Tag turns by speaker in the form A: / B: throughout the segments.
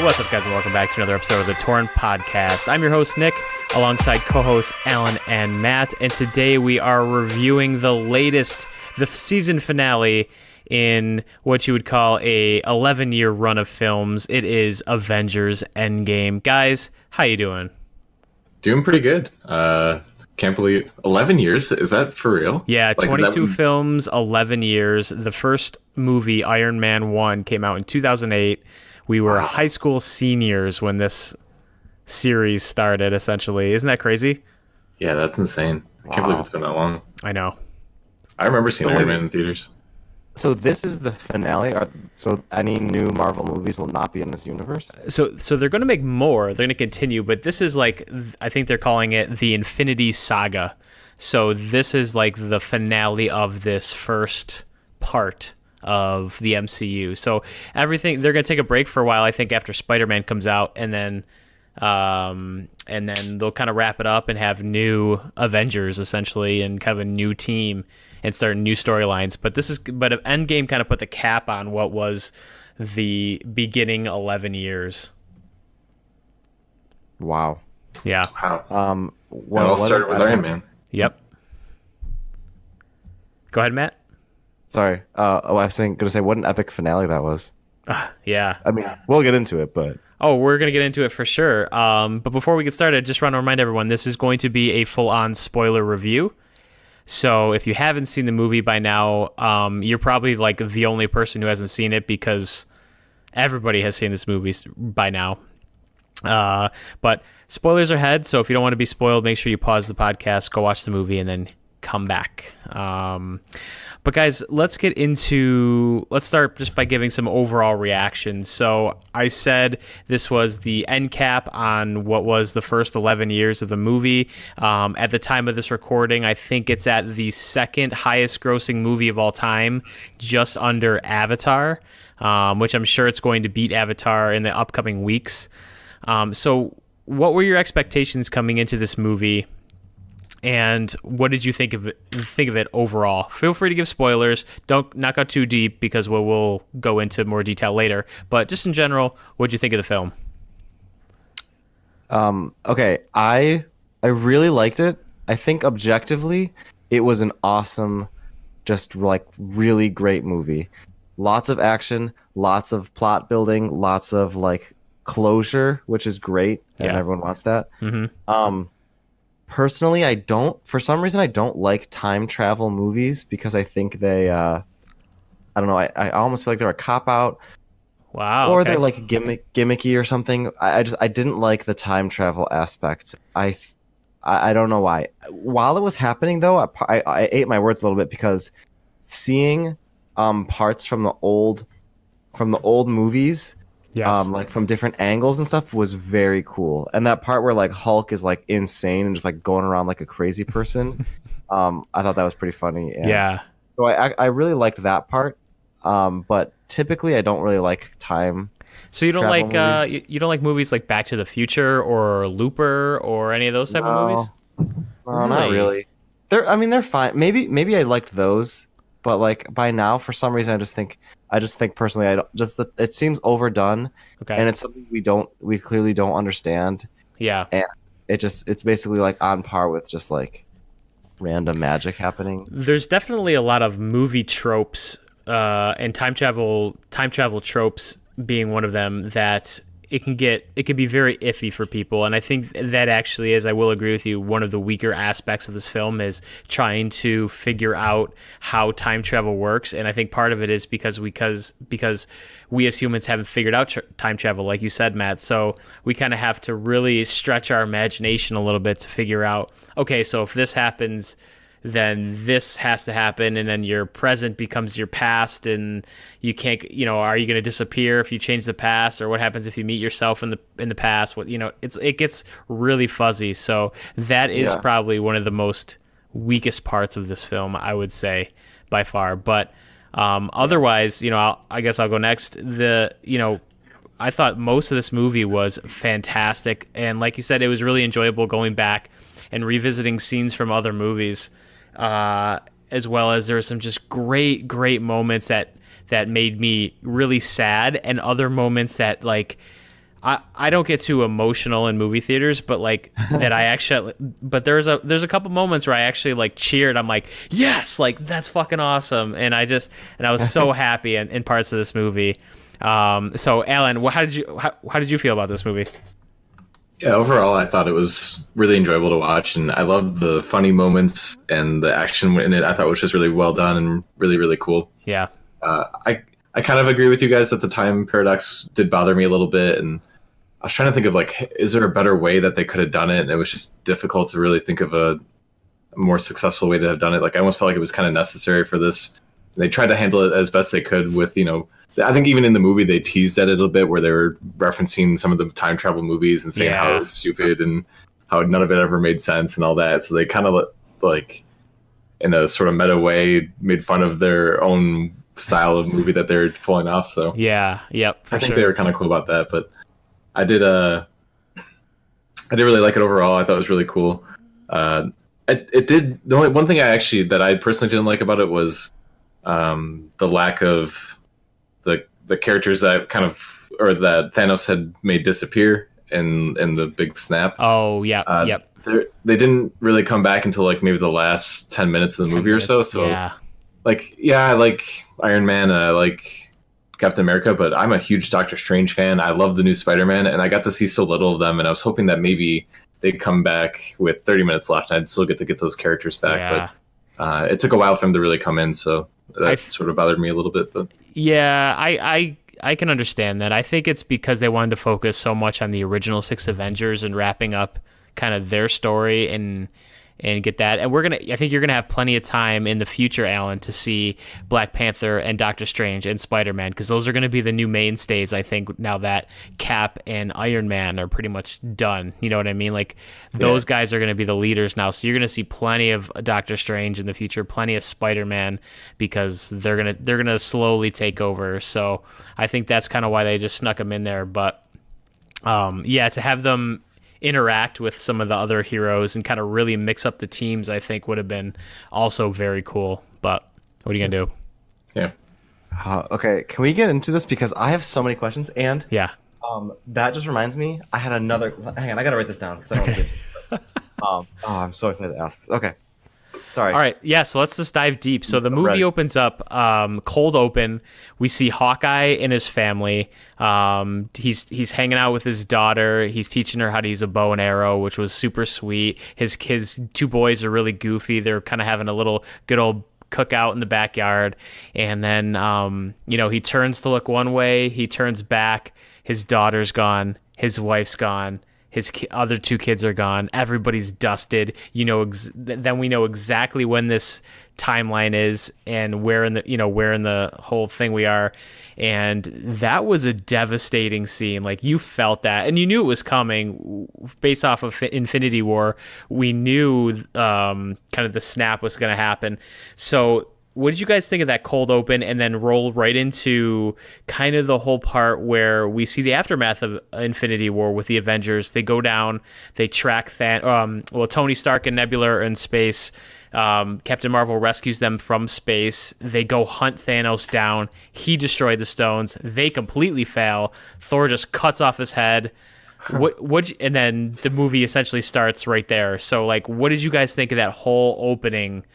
A: What's up, guys, and welcome back to another episode of the Torrent Podcast. I'm your host, Nick, alongside co-hosts Alan and Matt, and today we are reviewing the season finale in what you would call a 11-year run of films. It is Avengers Endgame. Guys, how you doing?
B: Doing pretty good. Can't believe 11 years. Is that for real?
A: Yeah, 22 films, 11 years. The first movie, Iron Man 1, came out in 2008. We were high school seniors when this series started, essentially. Isn't that crazy?
B: Yeah, that's insane. I can't believe it's been that long.
A: I know.
B: I remember seeing Iron Man in theaters.
C: So this is the finale? So any new Marvel movies will not be in this universe?
A: So they're going to make more. They're going to continue, but this is like, I think they're calling it the Infinity Saga. So this is like the finale of this first part of the MCU. So everything, they're going to take a break for a while, I think, after Spider-Man comes out, and then they'll kind of wrap it up and have new Avengers, essentially, and kind of a new team and start new storylines. But Endgame kind of put the cap on what was the beginning 11 years.
C: Wow.
A: Yeah.
B: Wow. It all started with Iron Man.
A: Yep. Go ahead, Matt.
C: Sorry. I was going to say what an epic finale that was.
A: Yeah.
C: I mean, we'll get into it, but...
A: Oh, we're going to get into it for sure. But before we get started, just want to remind everyone, this is going to be a full-on spoiler review. So if you haven't seen the movie by now, you're probably like the only person who hasn't seen it, because everybody has seen this movie by now. But spoilers are ahead, so if you don't want to be spoiled, make sure you pause the podcast, go watch the movie, and then come back. But guys, let's start just by giving some overall reactions. So I said this was the end cap on what was the first 11 years of the movie. At the time of this recording, I think it's at the second highest grossing movie of all time, just under Avatar, which I'm sure it's going to beat Avatar in the upcoming weeks. So what were your expectations coming into this movie? And what did you think of it overall? Feel free to give spoilers. Don't knock out too deep, because we'll go into more detail later. But just in general, what did you think of the film?
C: Okay, I really liked it. I think objectively, it was an awesome, just like really great movie. Lots of action, lots of plot building, lots of like closure, which is great, and everyone wants that. Mm-hmm. Personally, for some reason, I don't like time travel movies, because I think they, I don't know, I almost feel like they're a cop-out.
A: Wow.
C: Or
A: okay.
C: they're like gimmicky or something. I didn't like the time travel aspect. I don't know why. While it was happening, though, I ate my words a little bit, because seeing parts from the old movies,
A: yes,
C: like from different angles and stuff, was very cool. And that part where like Hulk is like insane and just like going around like a crazy person, I thought that was pretty funny. And
A: yeah.
C: so I really liked that part. But typically I don't really like time.
A: So you don't like
C: movies.
A: you don't like movies like Back to the Future or Looper or any of those type of movies?
C: No, not really. They're fine. Maybe I liked those, but like by now, for some reason, I just think personally, it seems overdone.
A: Okay.
C: And it's something we clearly don't understand.
A: Yeah.
C: And it's basically like on par with just like random magic happening.
A: There's definitely a lot of movie tropes, and time travel tropes being one of them, that it can be very iffy for people. And I think that actually is, I will agree with you, one of the weaker aspects of this film is trying to figure out how time travel works. And I think part of it is because we as humans haven't figured out time travel, like you said, Matt. So we kind of have to really stretch our imagination a little bit to figure out, okay, so if this happens, then this has to happen, and then your present becomes your past, and you can't, are you going to disappear if you change the past, or what happens if you meet yourself in the past? It gets really fuzzy. So that is probably one of the most weakest parts of this film, I would say, by far. But otherwise, I guess I'll go next. I thought most of this movie was fantastic, and like you said, it was really enjoyable going back and revisiting scenes from other movies. As well as there were some just great moments that made me really sad, and other moments that like I don't get too emotional in movie theaters, but like that I actually, but there's a couple moments where I actually like cheered. I'm like, yes, like that's fucking awesome, and I was so happy in parts of this movie. So Alan, how did you feel about this movie?
B: Yeah, overall, I thought it was really enjoyable to watch, and I loved the funny moments and the action in it. I thought was just really well done and really, really cool.
A: Yeah,
B: I kind of agree with you guys that the time paradox did bother me a little bit, and I was trying to think of like, is there a better way that they could have done it? And it was just difficult to really think of a more successful way to have done it. Like I almost felt like it was kind of necessary for this. They tried to handle it as best they could with, I think even in the movie they teased at it a little bit where they were referencing some of the time travel movies and saying how it was stupid and how none of it ever made sense and all that. So they kind of like in a sort of meta way made fun of their own style of movie that they're pulling off. So
A: I
B: think they were kind of cool about that, but I did really like it overall. I thought it was really cool. It did. The only one thing that I personally didn't like about it was the lack of the characters that that Thanos had made disappear in the big snap.
A: Oh yeah, yep.
B: They didn't really come back until like maybe the last 10 minutes of the movie or so. So I like Iron Man, I like Captain America, but I'm a huge Doctor Strange fan. I love the new Spider-Man, and I got to see so little of them, and I was hoping that maybe they'd come back with 30 minutes left, and I'd still get to get those characters back. But it took a while for them to really come in, so that sort of bothered me a little bit. But
A: yeah, I can understand that. I think it's because they wanted to focus so much on the original 6 Avengers and wrapping up kind of their story and get that. And I think you're gonna have plenty of time in the future, Alan, to see Black Panther and Doctor Strange and Spider-Man, because those are gonna be the new mainstays. I think now that Cap and Iron Man are pretty much done. You know what I mean? Like those guys are gonna be the leaders now. So you're gonna see plenty of Doctor Strange in the future, plenty of Spider-Man, because they're gonna slowly take over. So I think that's kind of why they just snuck them in there. But to have them interact with some of the other heroes and kind of really mix up the teams, I think would have been also very cool. But what are you gonna do?
B: Yeah.
C: Okay, can we get into this, because I have so many questions, and that just reminds me, I had another. Hang on, I gotta write this down because I don't want to get to it. I'm so excited to ask this. Okay, sorry.
A: All right, yeah. So let's just dive deep. So the movie opens up cold open. We see Hawkeye and his family. He's hanging out with his daughter. He's teaching her how to use a bow and arrow, which was super sweet. His 2 boys are really goofy. They're kind of having a little good old cookout in the backyard. And then he turns to look one way. He turns back. His daughter's gone. His wife's gone. His other 2 kids are gone. Everybody's dusted. Then we know exactly when this timeline is and where in the whole thing we are. And that was a devastating scene. Like, you felt that, and you knew it was coming based off of Infinity War. We knew kind of the snap was going to happen. So what did you guys think of that cold open, and then roll right into kind of the whole part where we see the aftermath of Infinity War with the Avengers? They go down, they track Tony Stark and Nebula are in space. Captain Marvel rescues them from space. They go hunt Thanos down. He destroyed the stones. They completely fail. Thor just cuts off his head. And then the movie essentially starts right there. So, like, what did you guys think of that whole opening?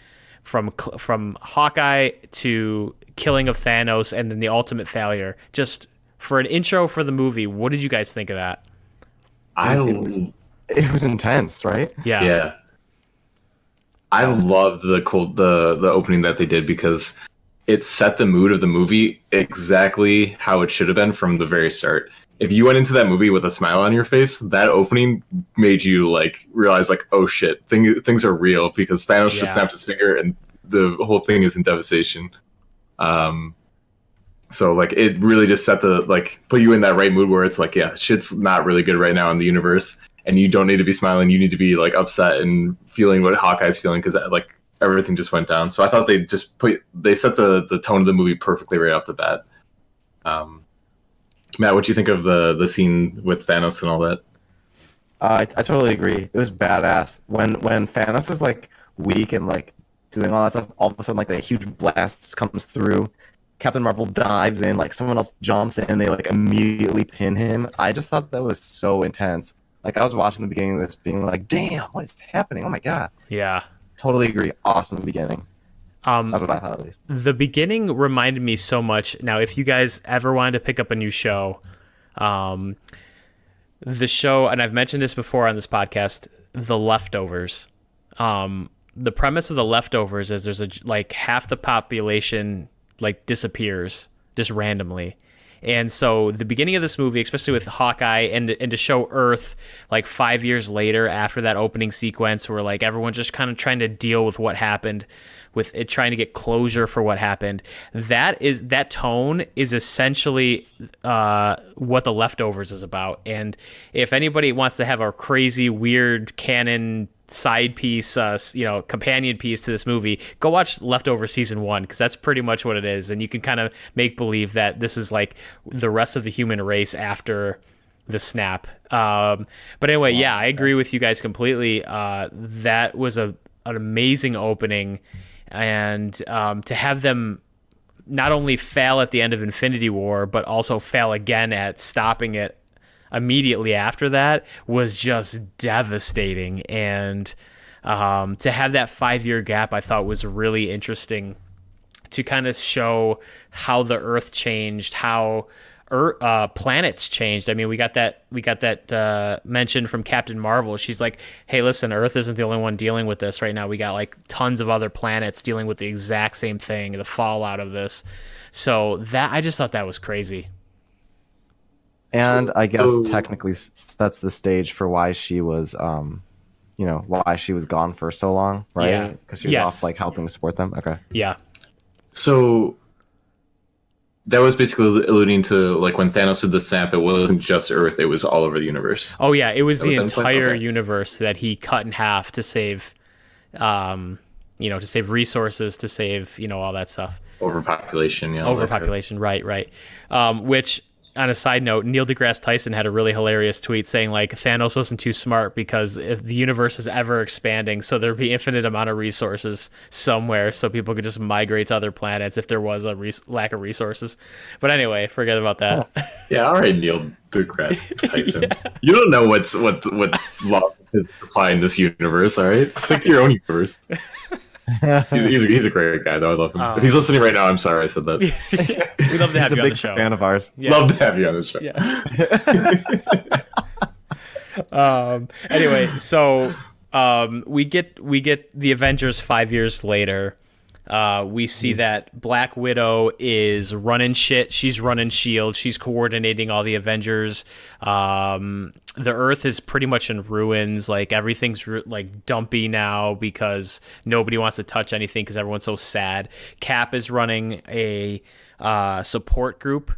A: From Hawkeye to killing of Thanos and then the ultimate failure. Just for an intro for the movie, what did you guys think of that?
C: It was intense, right?
B: Yeah. I loved the opening that they did, because it set the mood of the movie exactly how it should have been from the very start. If you went into that movie with a smile on your face, that opening made you like realize like, oh shit, things are real, because Thanos just snapped his finger and the whole thing is in devastation. So like it really just put you in that right mood where it's like, yeah, shit's not really good right now in the universe, and you don't need to be smiling. You need to be like upset and feeling what Hawkeye's feeling, because like everything just went down. So I thought they set the tone of the movie perfectly right off the bat. Matt, what do you think of the scene with Thanos and all that?
C: I totally agree. It was badass. When Thanos is like weak and like doing all that stuff, all of a sudden like a huge blast comes through, Captain Marvel dives in, like someone else jumps in, and they like immediately pin him. I just thought that was so intense. Like I was watching the beginning of this, being like, "Damn, what is happening? Oh my god!"
A: Yeah.
C: Totally agree. Awesome beginning. That's what I thought, at least.
A: The beginning reminded me so much. Now, if you guys ever wanted to pick up a new show, the show, and I've mentioned this before on this podcast, The Leftovers. The premise of The Leftovers is there's like half the population like disappears just randomly. And so the beginning of this movie, especially with Hawkeye, and to show Earth like 5 years later after that opening sequence where like everyone's just kind of trying to deal with what happened, with it trying to get closure for what happened. That tone is essentially what The Leftovers is about. And if anybody wants to have a crazy, weird canon side piece, companion piece to this movie, go watch Leftover season 1, because that's pretty much what it is. And you can kind of make believe that this is like the rest of the human race after the snap. But anyway, yeah, I agree with you guys completely. That was an amazing opening, and to have them not only fail at the end of Infinity War, but also fail again at stopping it immediately after that was just devastating. And to have that 5-year gap, I thought was really interesting to kind of show how the Earth changed, how planets changed. I mean, we got that mention from Captain Marvel. She's like, hey, listen, Earth isn't the only one dealing with this right now. We got like tons of other planets dealing with the exact same thing, the fallout of this. So that, I just thought that was crazy.
C: And I guess technically that's the stage for why she was, why she was gone for so long, right?
A: Yeah.
C: Because she was off like helping to support them. Okay.
A: Yeah.
B: So that was basically alluding to like when Thanos did the snap, it wasn't just Earth, it was all over the universe.
A: Oh yeah, it was the
B: That was
A: entire
B: okay.
A: universe that he cut in half to save, to save resources, to save, all that stuff.
B: Overpopulation, yeah.
A: Overpopulation, right. Which, on a side note, Neil deGrasse Tyson had a really hilarious tweet saying like Thanos wasn't too smart, because if the universe is ever expanding, so there'd be infinite amount of resources somewhere, so people could just migrate to other planets if there was a lack of resources. But anyway, forget about that.
B: Yeah, all right, Neil deGrasse Tyson. Yeah. You don't know what laws of physics apply in this universe, all right? Stick to your own universe. He's a great guy, though. I love him. If he's listening right now, I'm sorry I said that.
A: We'd love to have you on the show.
C: He's a big fan of ours.
B: Yeah. Love to have you on the show.
A: Yeah. Anyway, so we get the Avengers 5 years later. We see that Black Widow is running shit. She's running S.H.I.E.L.D. She's coordinating all the Avengers. The Earth is pretty much in ruins. Like everything's like dumpy now because nobody wants to touch anything because everyone's so sad. Cap is running a support group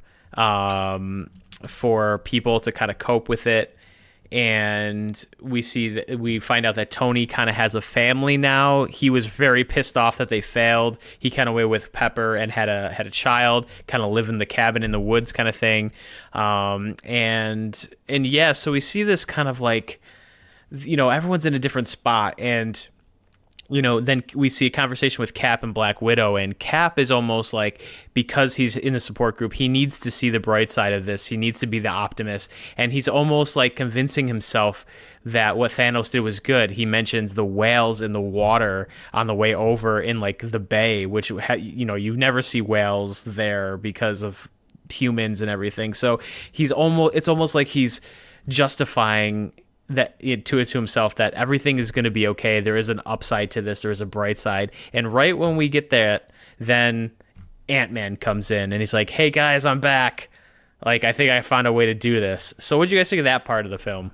A: for people to kind of cope with it. And we find out that Tony kind of has a family now. He was very pissed off that they failed. He kind of went with Pepper and had a child, kind of live in the cabin in the woods kind of thing. And yeah, so we see this kind of like, everyone's in a different spot. And then we see a conversation with Cap and Black Widow, and Cap is almost like, because he's in the support group, he needs to see the bright side of this. He needs to be the optimist, and he's almost like convincing himself that what Thanos did was good. He mentions the whales in the water on the way over in like the bay, which you never see whales there because of humans and everything. So it's almost like he's justifying that to himself that everything is going to be okay. There is an upside to this. There is a bright side. And right when we get there, then Ant-Man comes in and he's like, "Hey guys, I'm back. Like, I think I found a way to do this." So what did you guys think of that part of the film?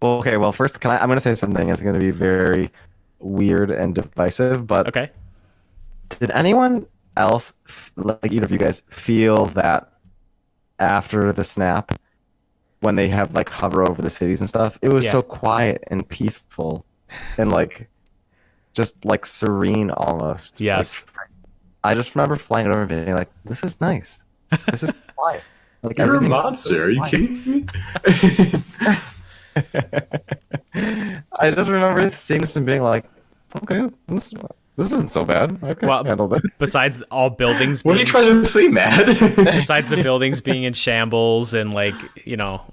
C: Okay, well, first, I'm going to say something that's going to be very weird and divisive, but
A: okay.
C: Did anyone else, like either of you guys, feel that after the snap, when they have like hover over the cities and stuff, it was so quiet and peaceful and like just like serene almost?
A: Yes.
C: Like, I just remember flying over and being like, "This is nice. This is quiet." Like,
B: you're a monster. Are you kidding me?
C: I just remember seeing this and being like, "Okay, this isn't so bad. I can
A: Well,
C: handle this.
A: besides all buildings
B: What are
A: being
B: you trying to say, Matt?
A: besides the buildings being in shambles and like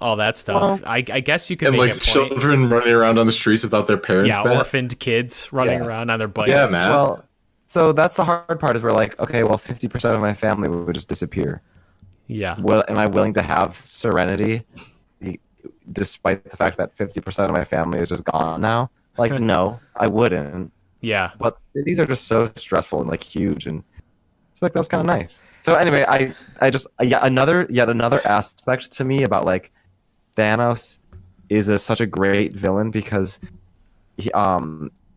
A: all that stuff,
C: Well,
A: I guess you can
B: And
A: make
B: like
A: a point.
B: children running around on the streets without their parents,
A: Yeah,
B: Matt?
A: orphaned kids running
C: Yeah.
A: around on their bikes.
B: Yeah, Matt.
C: Well, so that's the hard part is we're like, okay, well, 50% of my family would just disappear.
A: Yeah.
C: Well, am I willing to have serenity despite the fact that 50% of my family is just gone now? Like, no, I wouldn't.
A: Yeah.
C: But cities are just so stressful and like huge, and I feel like that was kind of nice. So anyway, I just yet another aspect to me about like Thanos is such a great villain because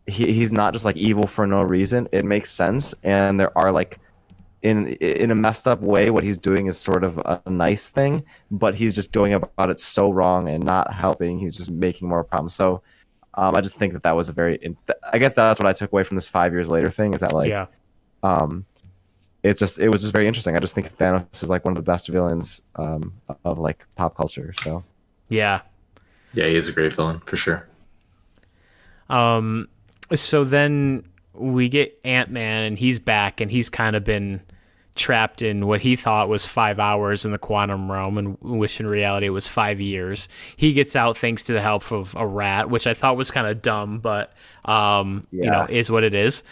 C: he's not just like evil for no reason. It makes sense, and there are like in a messed up way, what he's doing is sort of a nice thing, but he's just going about it so wrong and not helping. He's just making more problems. So I just think that was a very. I guess that's what I took away from this 5 years later thing is that like,
A: Yeah.
C: it was just very interesting. I just think Thanos is like one of the best villains of like pop culture. So
A: Yeah.
B: Yeah, he is a great villain for sure.
A: So then we get Ant-Man and he's back and he's kind of been trapped in what he thought was 5 hours in the quantum realm and which in reality it was 5 years. He gets out thanks to the help of a rat, which I thought was kind of dumb, but is what it is.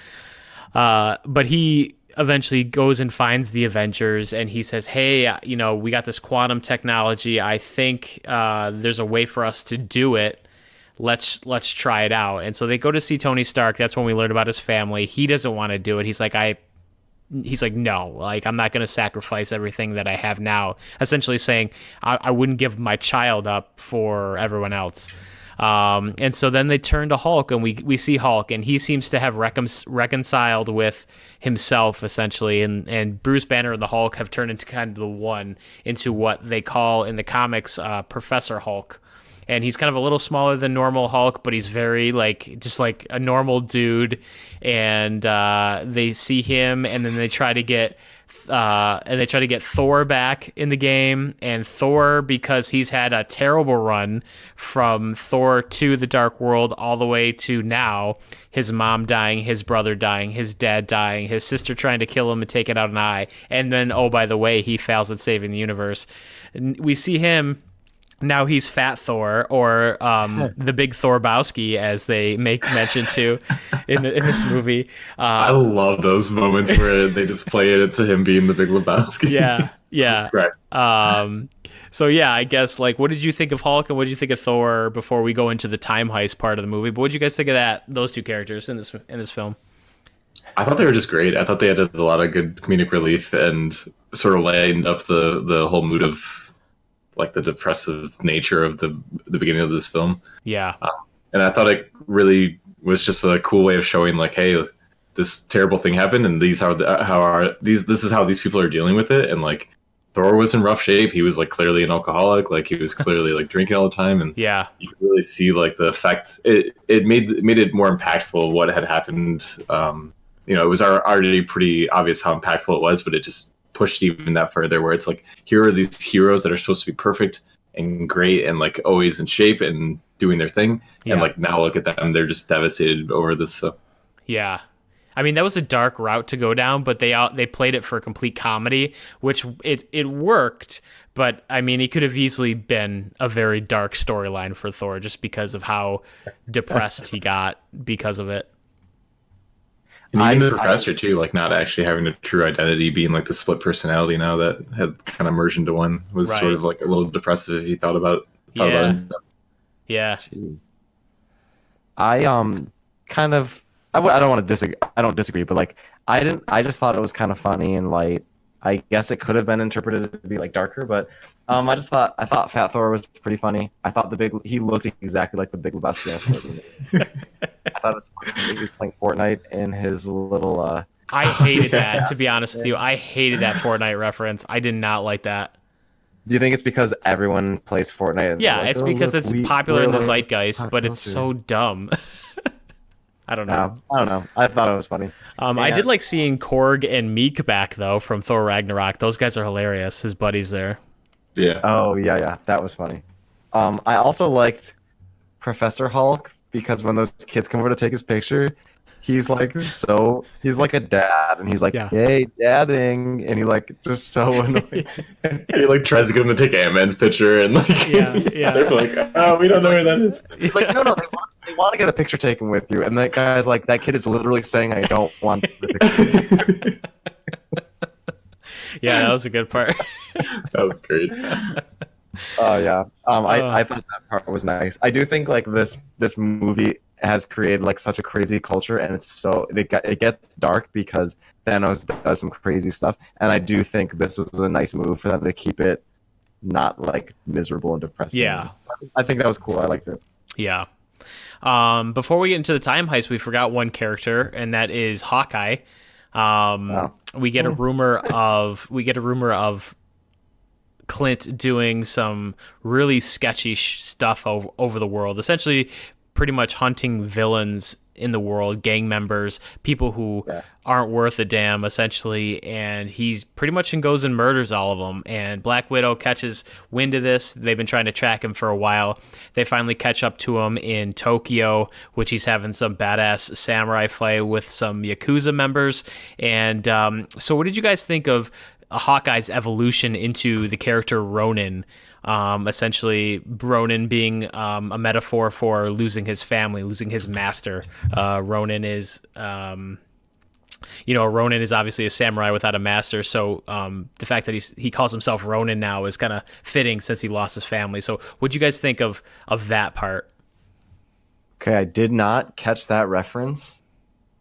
A: But he eventually goes and finds the Avengers and he says, hey, we got this quantum technology. I think there's a way for us to do it. Let's try it out. And so they go to see Tony Stark. That's when we learn about his family. He doesn't want to do it. He's like, no, like, I'm not going to sacrifice everything that I have now. Essentially saying I wouldn't give my child up for everyone else. And so then they turn to Hulk and we see Hulk and he seems to have reconciled with himself essentially. And Bruce Banner and the Hulk have turned into kind of the one into what they call in the comics, Professor Hulk. And he's kind of a little smaller than normal Hulk, but he's very just like a normal dude. And they see him, and then they try to get Thor back in the game. And Thor, because he's had a terrible run from Thor to the Dark World all the way to now, his mom dying, his brother dying, his dad dying, his sister trying to kill him and take it out an eye, and then oh by the way, he fails at saving the universe. We see him. Now he's Fat Thor, or the Big Thorbowski, as they make mention to in this movie.
B: I love those moments where they just play it to him being the Big Lebowski.
A: Yeah.
B: That's correct.
A: So yeah, I guess like, what did you think of Hulk and what did you think of Thor before we go into the time heist part of the movie? But what did you guys think of those two characters in this film?
B: I thought they were just great. I thought they added a lot of good comedic relief and sort of lightened up the whole mood of like the depressive nature of the beginning of this film.
A: Yeah.
B: And I thought it really was just a cool way of showing like, hey, this terrible thing happened and this is how these people are dealing with it. And like Thor was in rough shape. He was like clearly an alcoholic. Like he was clearly like drinking all the time. And
A: yeah,
B: you could really see like the effect. It made it more impactful what had happened. It was already pretty obvious how impactful it was, but it just pushed even that further where it's like, here are these heroes that are supposed to be perfect and great and like always in shape and doing their thing.
A: Yeah.
B: And like now look at them, they're just devastated over this. So.
A: Yeah. I mean, that was a dark route to go down, but they played it for complete comedy, which it worked. But I mean, it could have easily been a very dark storyline for Thor just because of how depressed he got because of it.
B: And even the professor too, like not actually having a true identity, being like the split personality now that had kind of merged into one was
A: right.
B: sort of like a little depressive if you thought about it.
A: Yeah.
C: Jeez. I kind of I don't want to disagree. I don't disagree, but like I just thought it was kind of funny and light. I guess it could have been interpreted to be like darker, but I thought Fat Thor was pretty funny. I thought he looked exactly like the Big Lebowski. I thought it was funny. He was playing Fortnite in his little.
A: I hated that, to be honest with you. I hated that Fortnite reference. I did not like that.
C: Do you think it's because everyone plays Fortnite?
A: Yeah,
C: like,
A: it's because it's popular in the zeitgeist, but it's
C: culture.
A: so dumb. I don't know.
C: I don't know. I thought it was funny.
A: I did like seeing Korg and Meek back though from Thor Ragnarok. Those guys are hilarious. His buddies there.
B: Yeah.
C: Oh yeah, that was funny. I also liked Professor Hulk because when those kids come over to take his picture, he's like he's like a dad, and he's like,
A: Yeah.
C: "Hey, dabbing," and he like just so annoying.
B: He like tries to get him to take Ant-Man's picture, and like
A: Yeah, yeah.
B: they're like, oh, we don't know where that is.
C: He's like, "No, they want to get a picture taken with you," and that guy's like, "That kid is literally saying I don't want the picture."
A: Yeah, that was a good part.
B: That was great.
C: Oh yeah. I thought that part was nice. I do think like this movie has created like such a crazy culture, and it gets dark because Thanos does some crazy stuff, and I do think this was a nice move for them to keep it not like miserable and depressing.
A: Yeah.
C: So I think that was cool. I liked it.
A: Yeah. Before we get into the time heist, we forgot one character, and that is Hawkeye. We get a rumor of Clint doing some really sketchy stuff over the world, essentially pretty much hunting villains in the world, gang members, people who aren't worth a damn, essentially, and he's pretty much goes and murders all of them. And Black Widow catches wind of this. They've been trying to track him for a while. They finally catch up to him in Tokyo, which he's having some badass samurai fight with some Yakuza members. And so what did you guys think of Hawkeye's evolution into the character Ronin? Essentially, Ronin being a metaphor for losing his family, losing his master. Ronin is, Ronin is obviously a samurai without a master. So the fact that he calls himself Ronin now is kind of fitting since he lost his family. So, what'd you guys think of that part?
C: Okay, I did not catch that reference,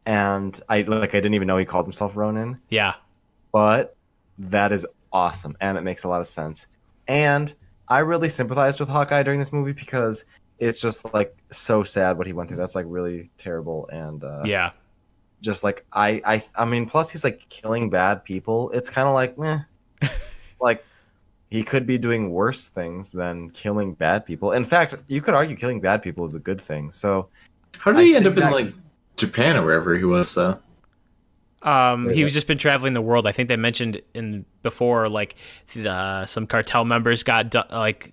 C: and I didn't even know he called himself Ronin.
A: Yeah,
C: But that is awesome, and it makes a lot of sense. And I really sympathized with Hawkeye during this movie because it's just like so sad what he went through. That's like really terrible, and
A: yeah,
C: just like I mean, plus he's like killing bad people. It's kind of like, meh, like he could be doing worse things than killing bad people. In fact, you could argue killing bad people is a good thing. So
B: How did he end up in like Japan or wherever he was?
A: He's just been traveling the world. I think they mentioned before, like some cartel members got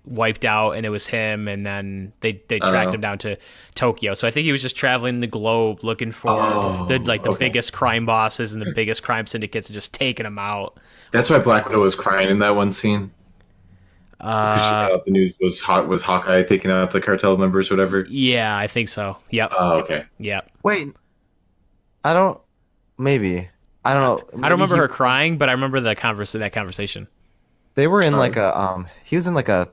A: wiped out, and it was him. And then they tracked him down to Tokyo. So I think he was just traveling the globe looking for the biggest crime bosses and the biggest crime syndicates, and just taking them out.
B: That's why Black Widow was crying in that one scene. The news was Hawkeye taking out the cartel members, whatever.
A: Yeah, I think so. Yep.
B: Oh, okay.
A: Yep.
C: wait, I don't. Maybe I don't know.
A: I don't remember her crying, but I remember that conversation.
C: They were in like a he was in like a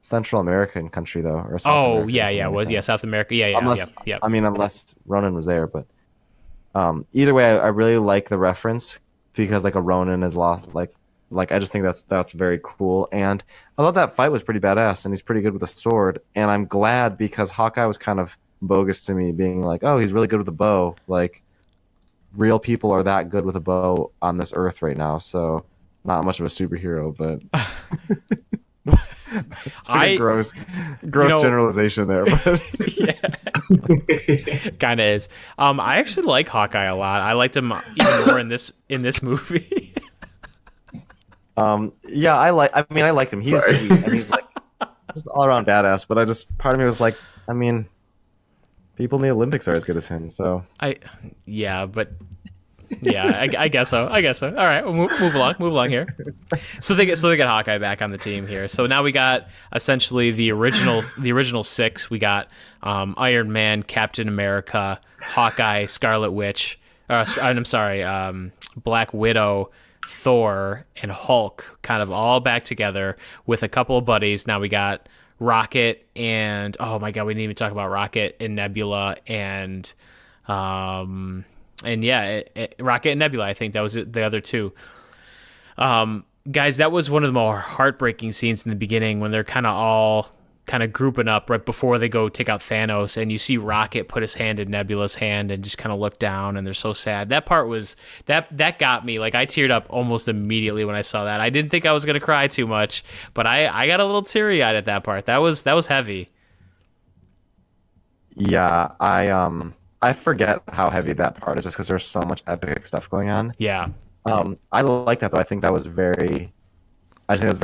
C: Central American country though, or South America or something like that.
A: South America. Yeah,
C: I mean, unless Ronin was there, but either way, I really like the reference because like a Ronin is lost. Like I just think that's very cool, and I thought that fight was pretty badass, and he's pretty good with a sword. And I'm glad because Hawkeye was kind of bogus to me, being like, oh, he's really good with a bow, like. Real people are that good with a bow on this earth right now, so not much of a superhero, but gross generalization there. But
A: yeah, kind of is. I actually like Hawkeye a lot. I liked him even more in this movie.
C: Yeah, I liked him. He's sweet and he's like just all around badass. But part of me was like, I mean. People in the Olympics are as good as him, so
A: I guess so. All right, we'll move along here. So they get Hawkeye back on the team here. So now we got essentially the original six. We got Iron Man, Captain America, Hawkeye, Scarlet Witch. Black Widow, Thor, and Hulk, kind of all back together with a couple of buddies. Now we got Rocket and oh my god, we didn't even talk about Rocket and Nebula and Rocket and Nebula. I think that was the other two. Guys, that was one of the more heartbreaking scenes in the beginning when they're all grouping up right before they go take out Thanos, and you see Rocket put his hand in Nebula's hand and just kind of look down, and they're so sad. That part was that got me. Like I teared up almost immediately when I saw that. I didn't think I was gonna cry too much, but I got a little teary eyed at that part. That was heavy.
C: Yeah, I forget how heavy that part is just because there's so much epic stuff going on.
A: Yeah.
C: I like that though. I think that was very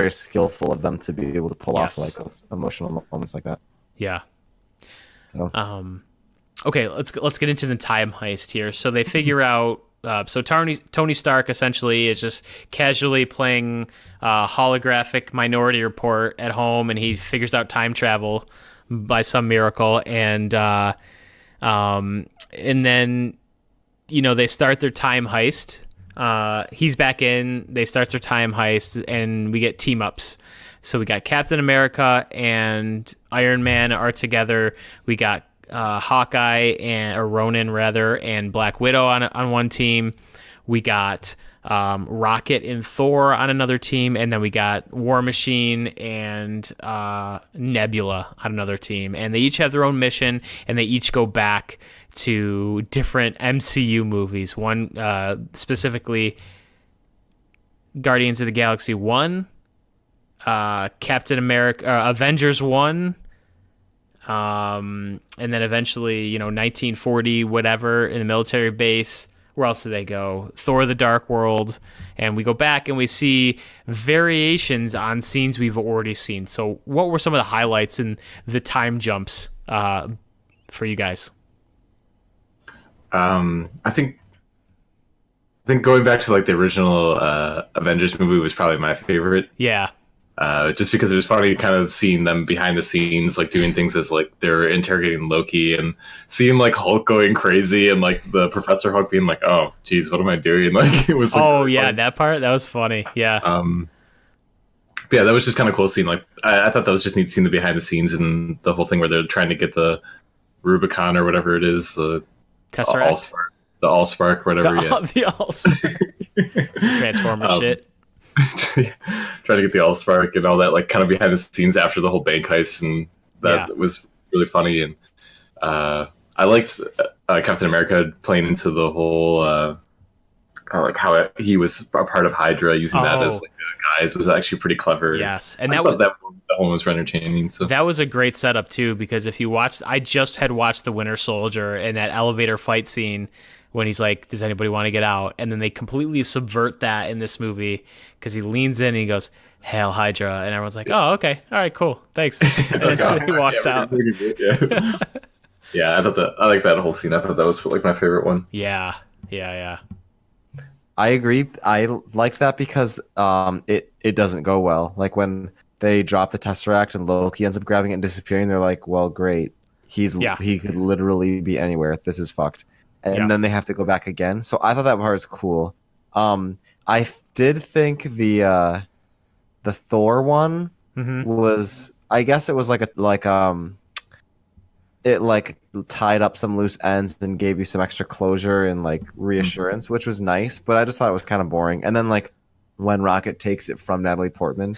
C: skillful of them to be able to pull off like those emotional moments like that.
A: Yeah.
C: So.
A: okay, let's get into the time heist here. So they figure out. So Tony Stark essentially is just casually playing holographic Minority Report at home, and he figures out time travel by some miracle, and then they start their time heist. He's back in. They start their time heist, and we get team ups. So we got Captain America and Iron Man are together. We got Hawkeye or Ronin rather, and Black Widow on one team. We got Rocket and Thor on another team, and then we got War Machine and Nebula on another team. And they each have their own mission, and they each go back to different MCU movies. One specifically, Guardians of the Galaxy 1, Captain America, Avengers 1, and then eventually, 1940, whatever, in the military base. Where else do they go? Thor: The Dark World. And we go back and we see variations on scenes we've already seen. So what were some of the highlights in the time jumps for you guys?
B: I think going back to like the original Avengers movie was probably my favorite.
A: Yeah.
B: Just because it was funny kind of seeing them behind the scenes, like doing things as like they're interrogating Loki and seeing like Hulk going crazy and like the Professor Hulk being like, "Oh, geez, what am I doing?" Like it was. Like,
A: oh
B: really
A: yeah,
B: funny.
A: that part that was funny. Yeah.
B: But yeah, that was just kind of cool seeing. Like I thought that was just neat seeing the behind the scenes and the whole thing where they're trying to get the Rubicon or whatever it is, the
A: Tesseract,
B: the Allspark, whatever.
A: The Allspark. Transformer shit.
B: Trying to get the Allspark and all that, like kind of behind the scenes after the whole bank heist, and that was really funny. And I liked Captain America playing into the whole like how he was a part of Hydra, using that as like a guise was actually pretty clever.
A: Yes, and
B: that one was entertaining. So
A: that was a great setup too, because if you watched, I just had watched the Winter Soldier and that elevator fight scene when he's like, "Does anybody want to get out?" And then they completely subvert that in this movie because he leans in and he goes, "Hail Hydra," and everyone's like, "Oh, okay, all right, cool, thanks." And so he walks out.
B: Yeah, I like that whole scene. I thought that was like my favorite one.
A: Yeah.
C: I agree. I like that because it doesn't go well. Like when they drop the Tesseract and Loki ends up grabbing it and disappearing, they're like, "Well, great. He could literally be anywhere. This is fucked." And then they have to go back again. So I thought that part was cool. I did think the Thor one was, I guess it was it like tied up some loose ends and gave you some extra closure and like reassurance, which was nice. But I just thought it was kind of boring. And then like when Rocket takes it from Natalie Portman,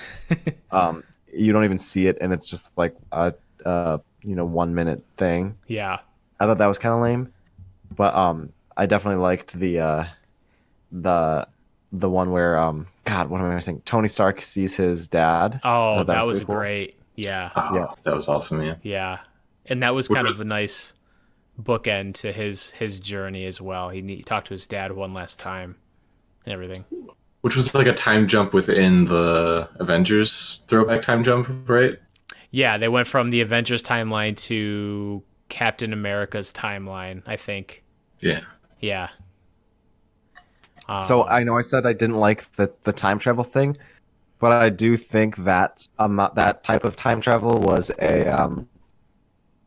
C: you don't even see it, and it's just like a 1 minute thing.
A: Yeah,
C: I thought that was kind of lame. But I definitely liked the one where God, what am I saying? Tony Stark sees his dad.
A: Oh, that was
C: cool.
A: great. Yeah.
B: That was awesome.
A: Yeah, and that was kind of a nice bookend to his journey as well. He talked to his dad one last time and everything.
B: Which was like a time jump within the Avengers throwback time jump, right?
A: Yeah, they went from the Avengers timeline to Captain America's timeline, I think. Yeah.
C: So I know I said I didn't like the time travel thing, but I do think that that type of time travel was a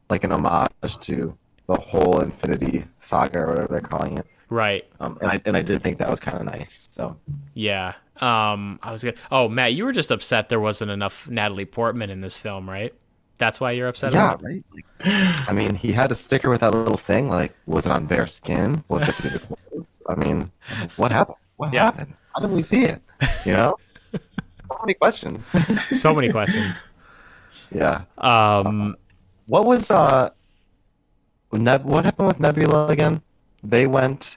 C: like an homage to the whole Infinity Saga or whatever they're calling it.
A: Right.
C: And I did think that was kind of nice. So
A: yeah. I was good. Oh, Matt, you were just upset there wasn't enough Natalie Portman in this film, right? That's why you're upset about it?
C: Right. Like, I mean, he had a sticker with that little thing. Like, was it on bare skin? Was it through the clothes? I mean, what happened? What happened? How did we see it? So many questions.
A: So many questions.
C: Yeah. What was what happened with Nebula again? They went.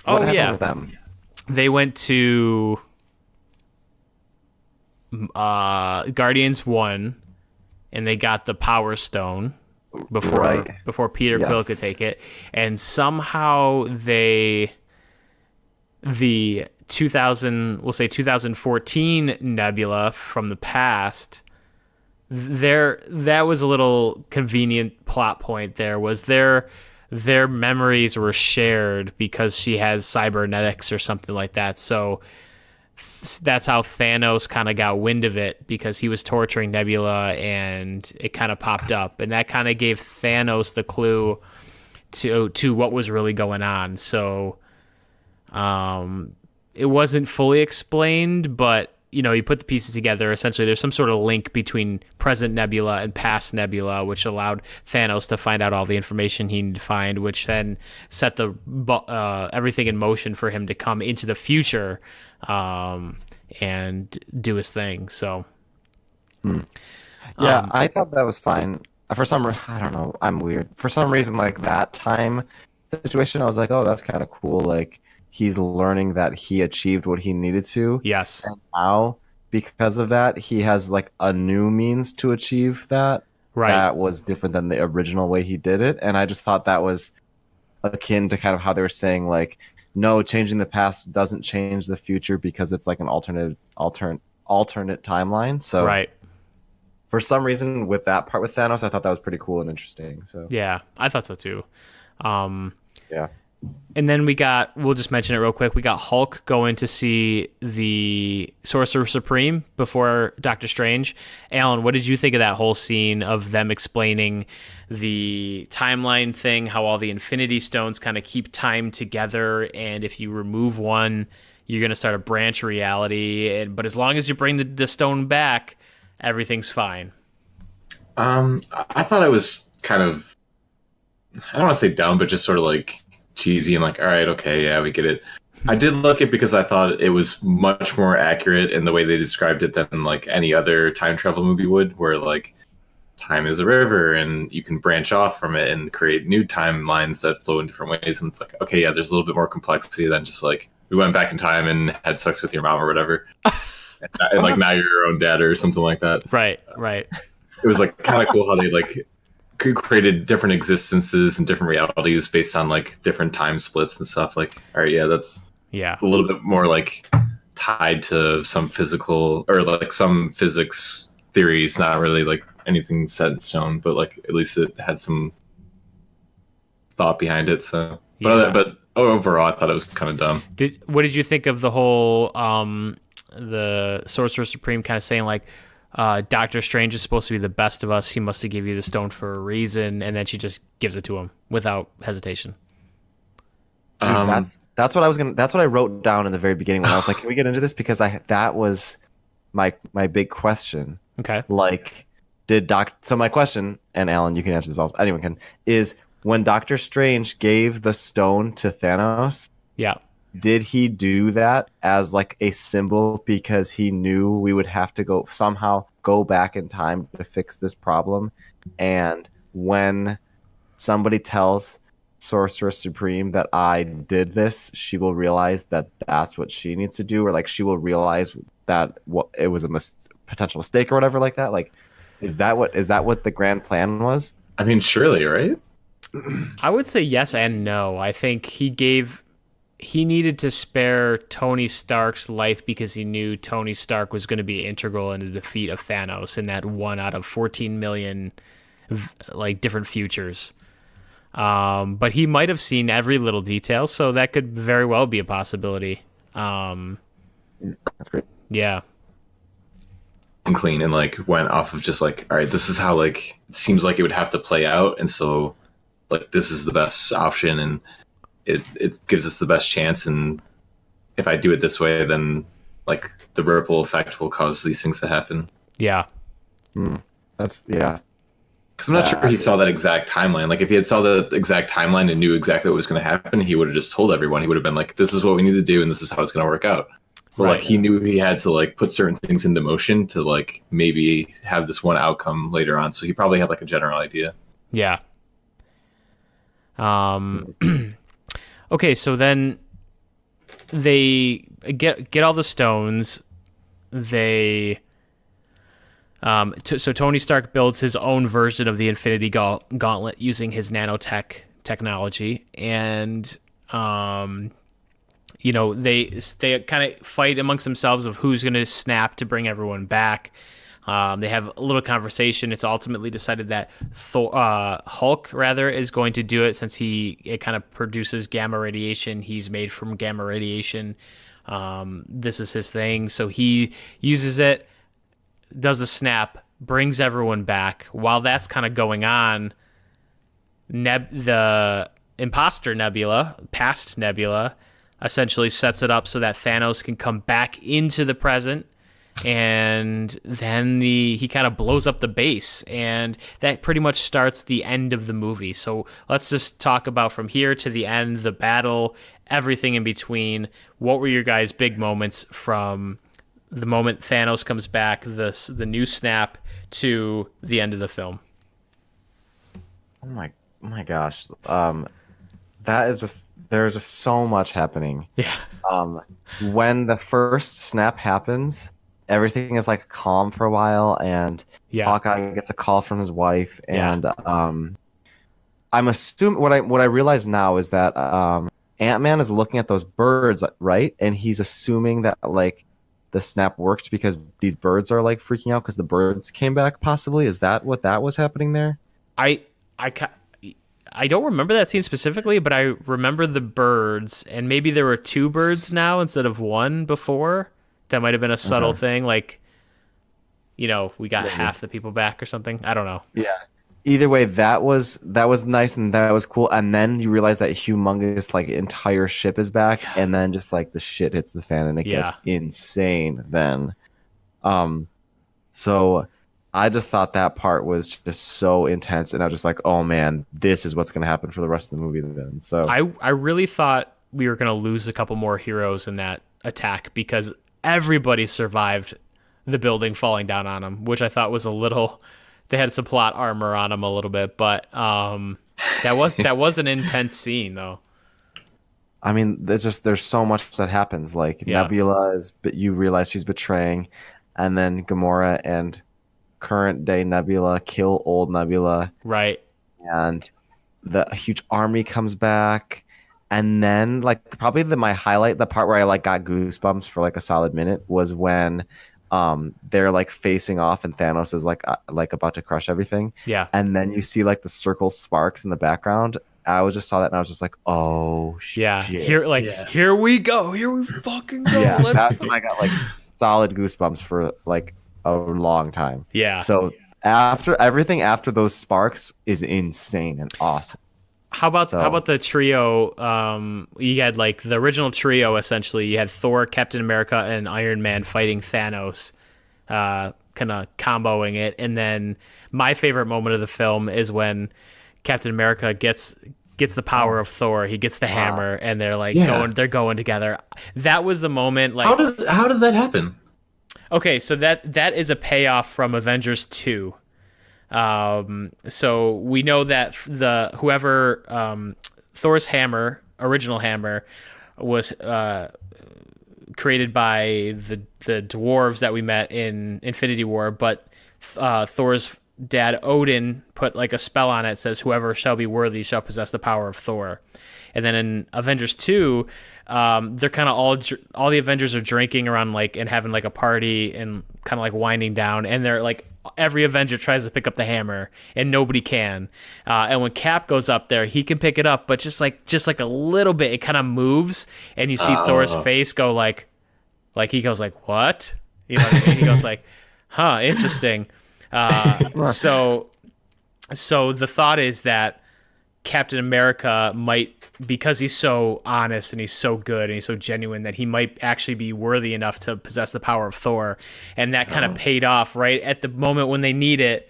C: What happened with them?
A: They went to Guardians 1, and they got the Power Stone before Peter Quill could take it, and somehow the 2014 Nebula from the past that was a little convenient plot point. There was their memories were shared because she has cybernetics or something like that. So that's how Thanos kind of got wind of it, because he was torturing Nebula and it kind of popped up, and that kind of gave Thanos the clue to what was really going on. So it wasn't fully explained, but you put the pieces together. Essentially, there's some sort of link between present Nebula and past Nebula, which allowed Thanos to find out all the information he needed to find, which then set the everything in motion for him to come into the future and do his thing. So,
C: Yeah, I thought that was fine. I don't know, I'm weird. For some reason, like that time situation, I was like, oh, that's kind of cool. Like he's learning that he achieved what he needed to.
A: yes,
C: And now, because of that, he has like a new means to achieve that.
A: right,
C: That was different than the original way he did it. And I just thought that was akin to kind of how they were saying, like, no, changing the past doesn't change the future because it's like an alternate timeline. So
A: right.
C: for some reason, with that part with Thanos, I thought that was pretty cool and interesting. So
A: Yeah, I thought so too.
C: yeah.
A: And then we'll just mention it real quick. We got Hulk going to see the Sorcerer Supreme before Doctor Strange. Alan, what did you think of that whole scene of them explaining the timeline thing, how all the Infinity Stones kind of keep time together, and if you remove one, you're going to start a branch reality. But as long as you bring the stone back, everything's fine.
B: I thought it was kind of, I don't want to say dumb, but just sort of like cheesy and like, all right, okay, yeah, we get it. I did like it because I thought it was much more accurate in the way they described it than like any other time travel movie would, where like time is a river and you can branch off from it and create new timelines that flow in different ways. And it's like, okay, yeah, there's a little bit more complexity than just like we went back in time and had sex with your mom or whatever. And like now you're your own dad or something like that.
A: Right.
B: It was like kind of cool how they like created different existences and different realities based on like different time splits and stuff. Like, all right, yeah, that's
A: Yeah.
B: a little bit more like tied to some physical or like some physics theories, not really like anything set in stone, but like at least it had some thought behind it. So,
A: Yeah.
B: but overall, I thought it was kind of dumb.
A: What did you think of the whole the Sorcerer Supreme kind of saying like Doctor Strange is supposed to be the best of us, he must have give you the stone for a reason, and then she just gives it to him without hesitation?
C: Dude, that's what I wrote down in the very beginning when I was like, can we get into this? Because that was my big question.
A: Okay.
C: Like, so my question, and Alan, you can answer this also, anyone can, is when Doctor Strange gave the stone to Thanos,
A: Yeah.
C: did he do that as like a symbol because he knew we would have to somehow go back in time to fix this problem? And when somebody tells Sorcerer Supreme that I did this, she will realize that that's what she needs to do, or like she will realize that it was a potential mistake or whatever like that. Like, is that what the grand plan was?
B: I mean, surely, right?
A: I would say yes and no. I think he needed to spare Tony Stark's life because he knew Tony Stark was going to be integral in the defeat of Thanos in that 1 out of 14 million like different futures. But he might have seen every little detail, so that could very well be a possibility.
C: That's great.
A: Yeah.
B: And clean and like went off of just like, all right, this is how like it seems like it would have to play out, and so like this is the best option, and it gives us the best chance, and if I do it this way, then like the ripple effect will cause these things to happen.
A: Yeah.
C: That's yeah.
B: Because I'm not sure he saw that exact timeline. Like if he had saw the exact timeline and knew exactly what was going to happen, he would have just told everyone. He would have been like, "This is what we need to do, and this is how it's going to work out." But
A: Right.
B: like he knew he had to like put certain things into motion to like maybe have this one outcome later on. So he probably had like a general idea.
A: Yeah. Okay, so then they get all the stones. They so Tony Stark builds his own version of the Infinity Gauntlet using his nanotech technology, and they kind of fight amongst themselves of who's going to snap to bring everyone back. They have a little conversation. It's ultimately decided that Hulk rather is going to do it since it kind of produces gamma radiation. He's made from gamma radiation. This is his thing, so he uses it, does a snap, brings everyone back. While that's kind of going on, the imposter Nebula, past Nebula, essentially sets it up so that Thanos can come back into the present, and then he kind of blows up the base, and that pretty much starts the end of the movie. So let's just talk about from here to the end, the battle, everything in between. What were your guys' big moments from the moment Thanos comes back, the new snap, to the end of the film?
C: Oh my gosh. That is just, there's just so much happening.
A: Yeah.
C: When the first snap happens, everything is like calm for a while, and
A: Yeah.
C: Hawkeye gets a call from his wife, and I'm assuming what I realize now is that Ant-Man is looking at those birds, right? And he's assuming that like the snap worked because these birds are like freaking out because the birds came back, possibly. Is that what that was happening there?
A: I don't remember that scene specifically, but I remember the birds, and maybe there were two birds now instead of one before. That might have been a subtle thing, like, we got half the people back or something. I don't know.
C: Yeah. Either way, that was nice and that was cool. And then you realize that humongous like entire ship is back, and then just like the shit hits the fan and it gets insane then. So I just thought that part was just so intense, and I was just like, oh man, this is what's gonna happen for the rest of the movie then. So
A: I really thought we were gonna lose a couple more heroes in that attack because everybody survived the building falling down on them, which I thought was a little. They had some plot armor on them a little bit, but that was an intense scene though.
C: I mean, there's so much that happens. Like Nebula but you realize she's betraying, and then Gamora and current day Nebula kill old Nebula,
A: right?
C: And the huge army comes back, and then like probably my highlight, the part where I like got goosebumps for like a solid minute, was when they're like facing off and Thanos is like about to crush everything.
A: Yeah.
C: And then you see like the circle sparks in the background. I just saw that and I was just like, oh shit.
A: Yeah. Here we go. Here we fucking go.
C: Yeah, that's when I got like solid goosebumps for like a long time.
A: Yeah.
C: So everything after those sparks is insane and awesome.
A: How about the trio? You had like the original trio essentially. You had Thor, Captain America, and Iron Man fighting Thanos, kind of comboing it. And then my favorite moment of the film is when Captain America gets the power of Thor. He gets the hammer, and they're like going together. That was the moment. Like,
B: how did that happen?
A: Okay, so that is a payoff from Avengers 2. So we know that whoever Thor's hammer, original hammer, was created by the dwarves that we met in Infinity War, but Thor's dad Odin put like a spell on it that says whoever shall be worthy shall possess the power of Thor. And then in Avengers 2, they're kind of all the Avengers are drinking around like and having like a party and kind of like winding down, and they're like every Avenger tries to pick up the hammer and nobody can. And when Cap goes up there, he can pick it up, but just like a little bit, it kind of moves, and you see Thor's face go like he goes like, what? You know what I mean? He goes like, huh, interesting. So the thought is that Captain America might, because he's so honest and he's so good and he's so genuine, that he might actually be worthy enough to possess the power of Thor. And that kind of paid off right at the moment when they need it.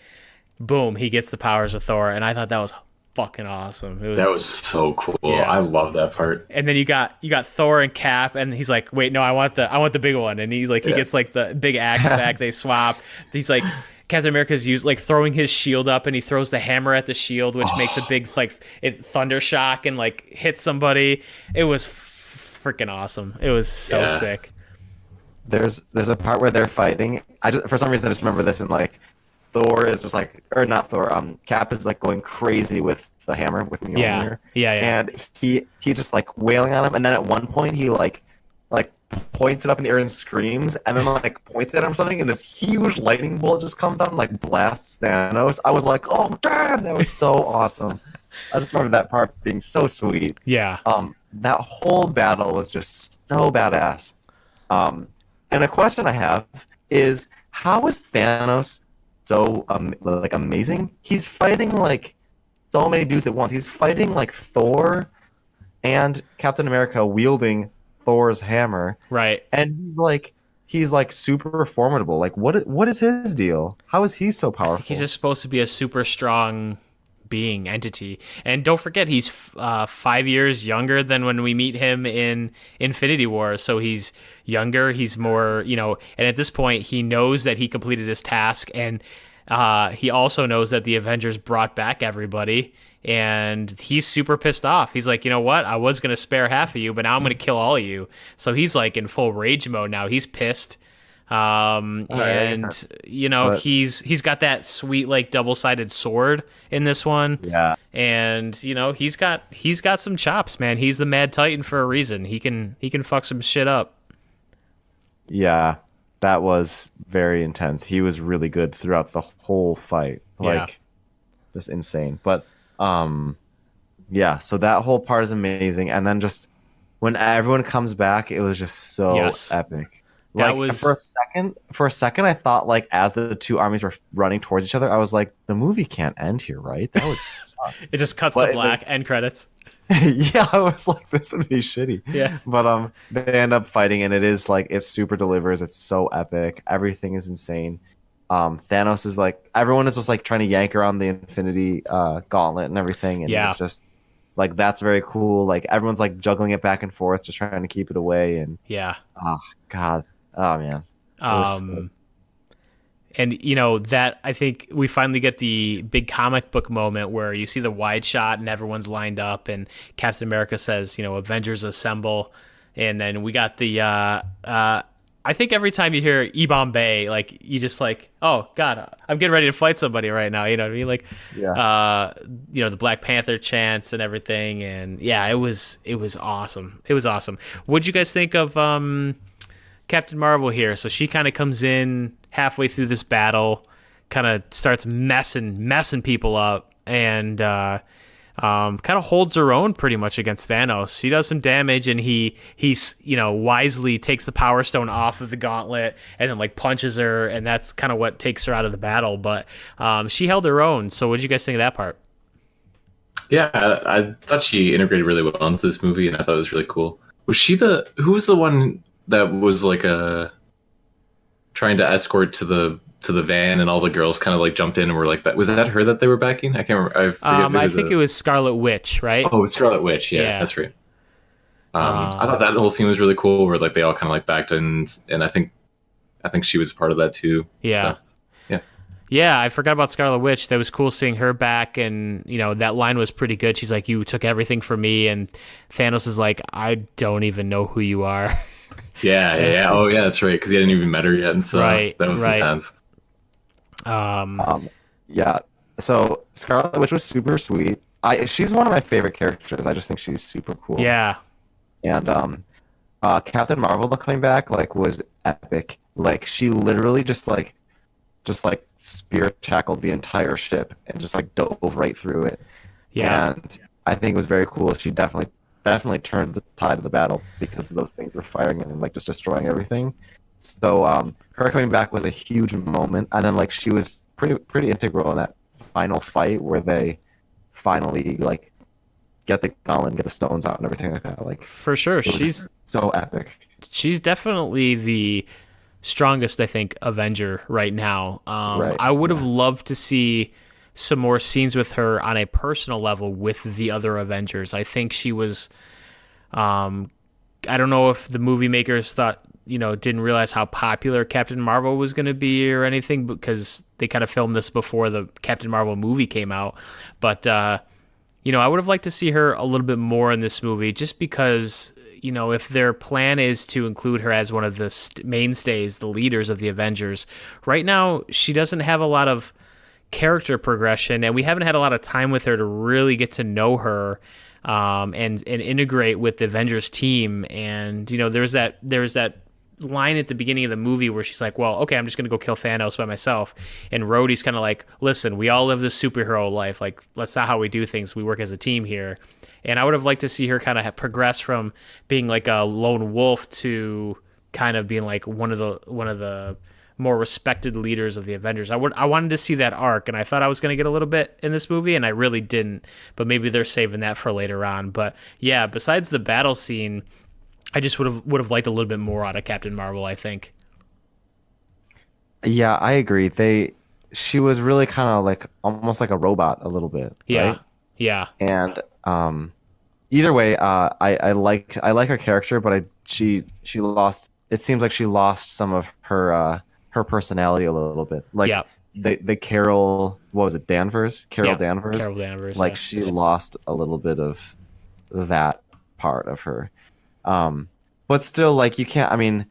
A: Boom, he gets the powers of Thor. And I thought that was fucking awesome.
B: That was so cool. Yeah. I love that part.
A: And then you got Thor and Cap, and he's like, wait, no, I want the big one. And he's like, he gets like the big axe back. They swap. He's like, Captain America's used like throwing his shield up, and he throws the hammer at the shield, which makes a big like thunder shock and like hits somebody. It was freaking awesome. It was so sick.
C: There's a part where they're fighting. For some reason I just remember this, and like Thor is just like, or not Thor. Cap is like going crazy with the hammer with Mjolnir.
A: Yeah.
C: And he's just like wailing on him, and then at one point he like points it up in the air and screams, and then like points it at him or something, and this huge lightning bolt just comes out and like blasts Thanos. I was like, oh damn, that was so awesome. I just remember that part being so sweet.
A: Yeah.
C: That whole battle was just so badass. And a question I have is, how is Thanos so like amazing? He's fighting like so many dudes at once. He's fighting like Thor and Captain America wielding Thor's hammer,
A: Right.
C: and he's like super formidable. Like what is his deal? How is he so powerful?
A: He's just supposed to be a super strong being entity, and don't forget he's 5 years younger than when we meet him in Infinity War. So he's younger, he's more, and at this point he knows that he completed his task, and he also knows that the Avengers brought back everybody, and he's super pissed off. He's like, you know what, I was gonna spare half of you, but now I'm gonna kill all of you. So he's like in full rage mode now. He's pissed. And
C: But-
A: he's got that sweet like double-sided sword in this one.
C: Yeah.
A: And he's got some chops, man. He's the Mad Titan for a reason. He can fuck some shit up.
C: Yeah, that was very intense. He was really good throughout the whole fight. Like, just insane. But, yeah, so that whole part is amazing. And then just when everyone comes back, it was just so
A: Yes.
C: epic.
A: That
C: Like,
A: was-
C: for a second, I thought, like, as the two armies were running towards each other, I was like, the movie can't end here, right? That would suck.
A: It just cuts
C: But
A: to
C: it-
A: black, end credits.
C: Yeah, I was like, this would be shitty.
A: Yeah.
C: But they end up fighting, and it is like it super delivers. It's so epic. Everything is insane. Thanos is like, everyone is just like trying to yank around the Infinity Gauntlet and everything, and
A: Yeah.
C: it's just like that's very cool. Like everyone's like juggling it back and forth, just trying to keep it away. And
A: Yeah.
C: oh god, oh man, It was so-
A: And that I think we finally get the big comic book moment where you see the wide shot and everyone's lined up and Captain America says, Avengers assemble, and then we got the I think every time you hear E Bombay, like you just like, oh god, I'm getting ready to fight somebody right now. You know what I mean? Like, the Black Panther chants and everything, and yeah, it was awesome. It was awesome. What'd you guys think of Captain Marvel here? So she kind of comes in halfway through this battle, kind of starts messing people up, and kind of holds her own pretty much against Thanos. She does some damage, and he's wisely takes the Power Stone off of the gauntlet and then like punches her, and that's kind of what takes her out of the battle. But she held her own. So what did you guys think of that part?
B: Yeah, I thought she integrated really well into this movie, and I thought it was really cool. Was she who was the one that was like trying to escort to the van, and all the girls kind of like jumped in and were like, was that her that they were backing? I can't remember. I forget.
A: I think it was Scarlet Witch, right?
B: Oh, it was Scarlet Witch. Yeah, that's right. I thought that whole scene was really cool, where like they all kind of like backed in, and I think she was part of that too.
A: Yeah.
B: So, yeah.
A: Yeah, I forgot about Scarlet Witch. That was cool seeing her back, and that line was pretty good. She's like, "You took everything from me," and Thanos is like, "I don't even know who you are."
B: Yeah. Oh, yeah, that's right. Because he hadn't even met her yet, and so
A: Right,
B: that was
A: right.
B: intense.
C: yeah. So Scarlet Witch was super sweet. She's one of my favorite characters. I just think she's super cool.
A: Yeah,
C: And Captain Marvel coming back was epic. Like she literally just spear tackled the entire ship and just dove right through it.
A: yeah.
C: And I think it was very cool. She definitely turned the tide of the battle because those things were firing and just destroying everything. So her coming back was a huge moment, and then she was pretty integral in that final fight where they finally get the gauntlet and get the stones out and everything like that.
A: For sure,
C: it was
A: she's
C: so epic.
A: she's definitely the strongest, I think, Avenger right now.
C: Right,
A: I would have loved to see some more scenes with her on a personal level with the other Avengers. I think she was, I don't know if the movie makers thought, didn't realize how popular Captain Marvel was going to be or anything, because they kind of filmed this before the Captain Marvel movie came out. But, I would have liked to see her a little bit more in this movie, just because, if their plan is to include her as one of the mainstays, the leaders of the Avengers, right now she doesn't have a lot of character progression, and we haven't had a lot of time with her to really get to know her, and integrate with the Avengers team. And there's that line at the beginning of the movie where she's like, well, okay, I'm just gonna go kill Thanos by myself, and Rhodey's kind of like, listen, we all live this superhero life, like, that's not how we do things, we work as a team here. And I would have liked to see her kind of progress from being like a lone wolf to kind of being like one of the more respected leaders of the Avengers. I wanted to see that arc, and I thought I was going to get a little bit in this movie, and I really didn't. But maybe they're saving that for later on. But yeah, besides the battle scene, I just would have liked a little bit more out of Captain Marvel, I think.
C: Yeah, I agree. She was really kind of like almost like a robot a little bit.
A: Yeah,
C: right?
A: yeah,
C: And either way, I like her character, but she lost. It seems like she lost some of her personality a little bit. Like
A: yeah,
C: the Carol, what was it, Danvers?
A: yeah.
C: Danvers.
A: Carol Danvers.
C: Like
A: Yeah.
C: she lost a little bit of that part of her. But still, like you can't. I mean,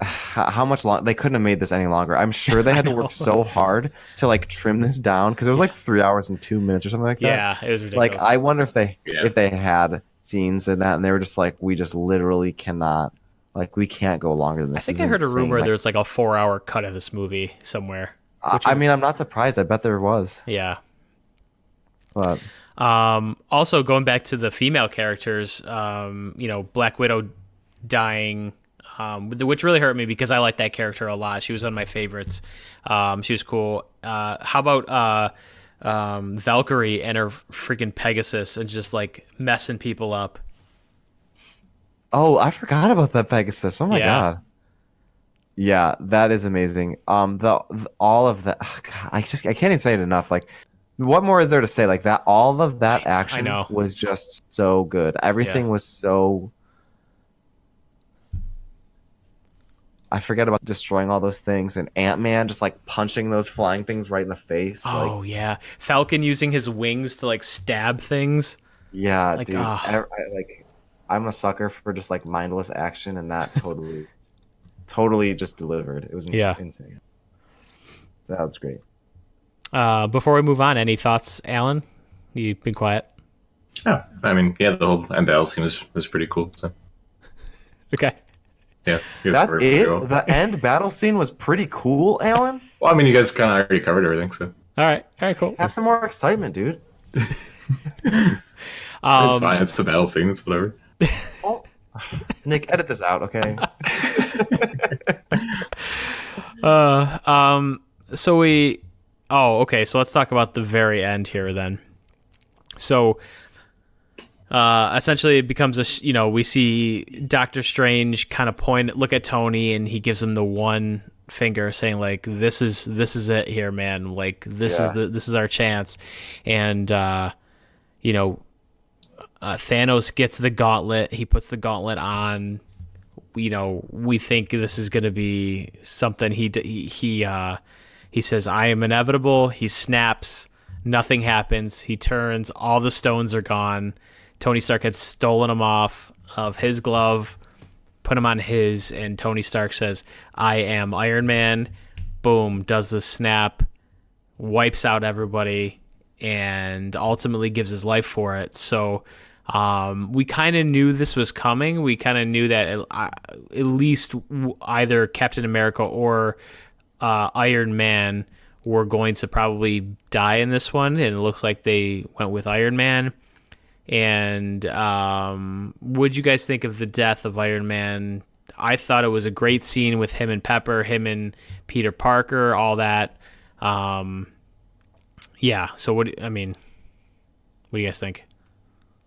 C: how much long they couldn't have made this any longer. I'm sure they had to work so hard to like trim this down because it was like 3 hours and 2 minutes or something like that.
A: Yeah, it was ridiculous.
C: Like I wonder if they had scenes in that and they were just like, we just literally cannot, like we can't go longer than this.
A: I think
C: This
A: I heard
C: is
A: a rumor
C: insane.
A: there's like a 4-hour cut of this movie somewhere.
C: I mean, I'm not surprised. I bet there was.
A: Yeah.
C: But
A: Also, going back to the female characters, Black Widow dying, which really hurt me because I liked that character a lot. She was one of my favorites. She was cool. How about Valkyrie and her freaking Pegasus and just like messing people up?
C: oh, I forgot about that Pegasus. Oh my
A: Yeah.
C: god. Yeah, that is amazing. All of that. Oh god, I can't even say it enough. Like, what more is there to say? Like that, all of that action
A: know.
C: was just so good. Everything
A: Yeah.
C: was so. I forget about destroying all those things and Ant-Man just like punching those flying things right in the face.
A: Oh yeah, Falcon using his wings to like stab things.
C: Yeah,
A: Like,
C: dude.
A: ah.
C: I'm a sucker for just like mindless action, and that totally just delivered. It was
A: Yeah.
C: insane. That was great.
A: Before we move on, any thoughts, Alan? You've been quiet.
B: Yeah, I mean, yeah, the whole end battle scene was pretty cool. So
A: Okay.
B: yeah, you guys
C: That's
B: covered
C: it.
B: pretty well.
C: The end battle scene was pretty cool, Alan.
B: Well, I mean, you guys kind of already covered everything, so
A: All right, cool.
C: Have some more excitement, dude.
B: it's fine. It's the battle scene. It's whatever.
C: Oh. Nick, edit this out, okay?
A: So we. Oh, okay. So let's talk about the very end here then. So, essentially, it becomes we see Doctor Strange kind of look at Tony, and he gives him the one finger, saying like, "This is it here, man. Like this is our chance." And Thanos gets the gauntlet. He puts the gauntlet on. We think this is going to be something. He says, "I am inevitable." He snaps. Nothing happens. He turns. All the stones are gone. Tony Stark had stolen them off of his glove, put them on his, and Tony Stark says, "I am Iron Man." Boom, does the snap, wipes out everybody, and ultimately gives his life for it. So we kind of knew this was coming. We kind of knew that at least either Captain America or Iron Man were going to probably die in this one, and it looks like they went with Iron Man. And what'd you guys think of the death of Iron Man? I thought it was a great scene with him and Pepper, him and Peter Parker, all that. Yeah. So what do you guys think?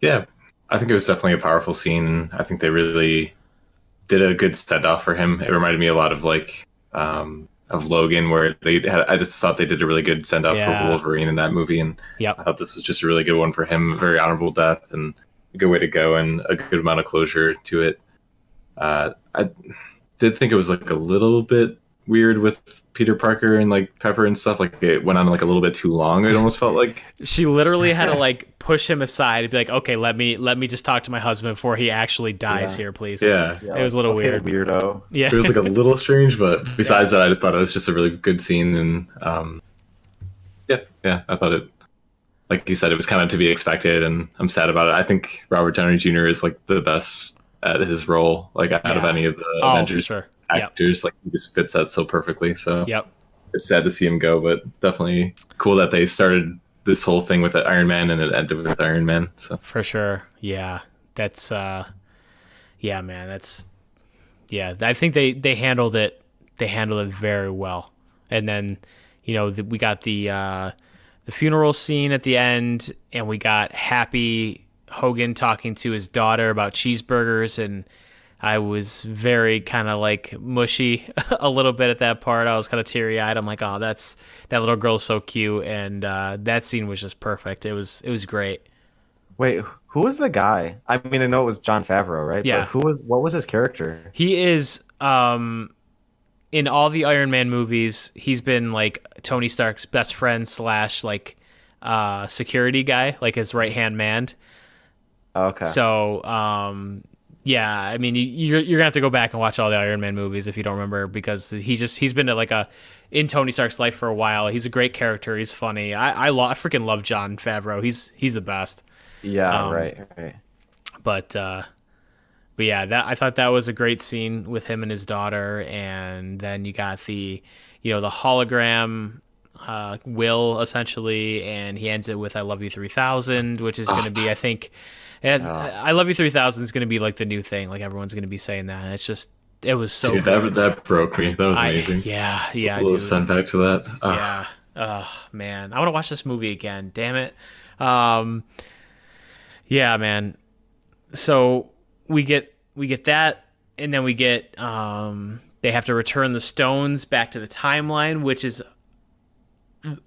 B: Yeah, I think it was definitely a powerful scene. I think they really did a good send off for him. It reminded me a lot of of Logan, where I just thought they did a really good send off for Wolverine in that movie, and
A: Yep.
B: I thought this was just a really good one for him. A very honorable death and a good way to go, and a good amount of closure to it. I did think it was like a little bit weird with Peter Parker and like Pepper and stuff. Like it went on like a little bit too long. It almost felt like
A: She literally had to like push him aside and be like, "Okay, let me just talk to my husband before he actually dies here, please."
B: yeah.
A: It was a little weird.
C: Weirdo.
A: Yeah.
B: It was like a little strange, but besides that, I just thought it was just a really good scene, and Yeah. I thought it, like you said, it was kind of to be expected, and I'm sad about it. I think Robert Downey Jr. is like the best at his role, like out of
A: Yeah.
B: any of the
A: Oh, for
B: Avengers
A: sure. Yep.
B: actors. Like he just fits that so perfectly. So
A: Yep.
B: it's sad to see him go, but definitely cool that they started this whole thing with Iron Man and it ended with Iron Man. So
A: For sure. Yeah. That's yeah, man. That's yeah. I think they handled it. They handled it very well. And then, we got the funeral scene at the end, and we got Happy Hogan talking to his daughter about cheeseburgers, and I was very kind of like mushy a little bit at that part. I was kind of teary eyed. I'm like, oh, that little girl's so cute, and that scene was just perfect. It was great.
C: Wait, who was the guy? I mean, I know it was Jon Favreau, right?
A: Yeah.
C: But what was his character?
A: He is in all the Iron Man movies. He's been like Tony Stark's best friend slash like security guy, like his right hand man.
C: Okay.
A: So yeah, I mean, you're gonna have to go back and watch all the Iron Man movies if you don't remember, because he's been in Tony Stark's life for a while. He's a great character. He's funny. I freaking love Jon Favreau. He's the best.
C: Yeah, right.
A: But yeah, I thought that was a great scene with him and his daughter, and then you got the hologram Will essentially, and he ends it with "I love you 3000," which is going to be, I think, and "I love you 3000" is going to be like the new thing. Like everyone's going to be saying that. It was so
B: dude,
A: good.
B: that broke me. That was amazing.
A: Yeah,
B: A little
A: dude.
B: send back to that.
A: Yeah. Oh man, I want to watch this movie again. Damn it. Yeah, man. So we get that, and then we get they have to return the stones back to the timeline, which is,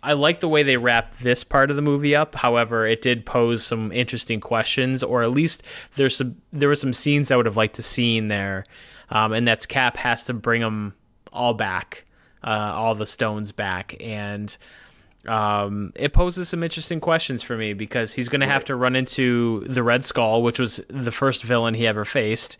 A: I like the way they wrap this part of the movie up. However, it did pose some interesting questions, or at least there were some scenes I would have liked to see in there, and that's Cap has to bring them all back, all the stones back, and it poses some interesting questions for me, because he's going to have to run into the Red Skull, which was the first villain he ever faced,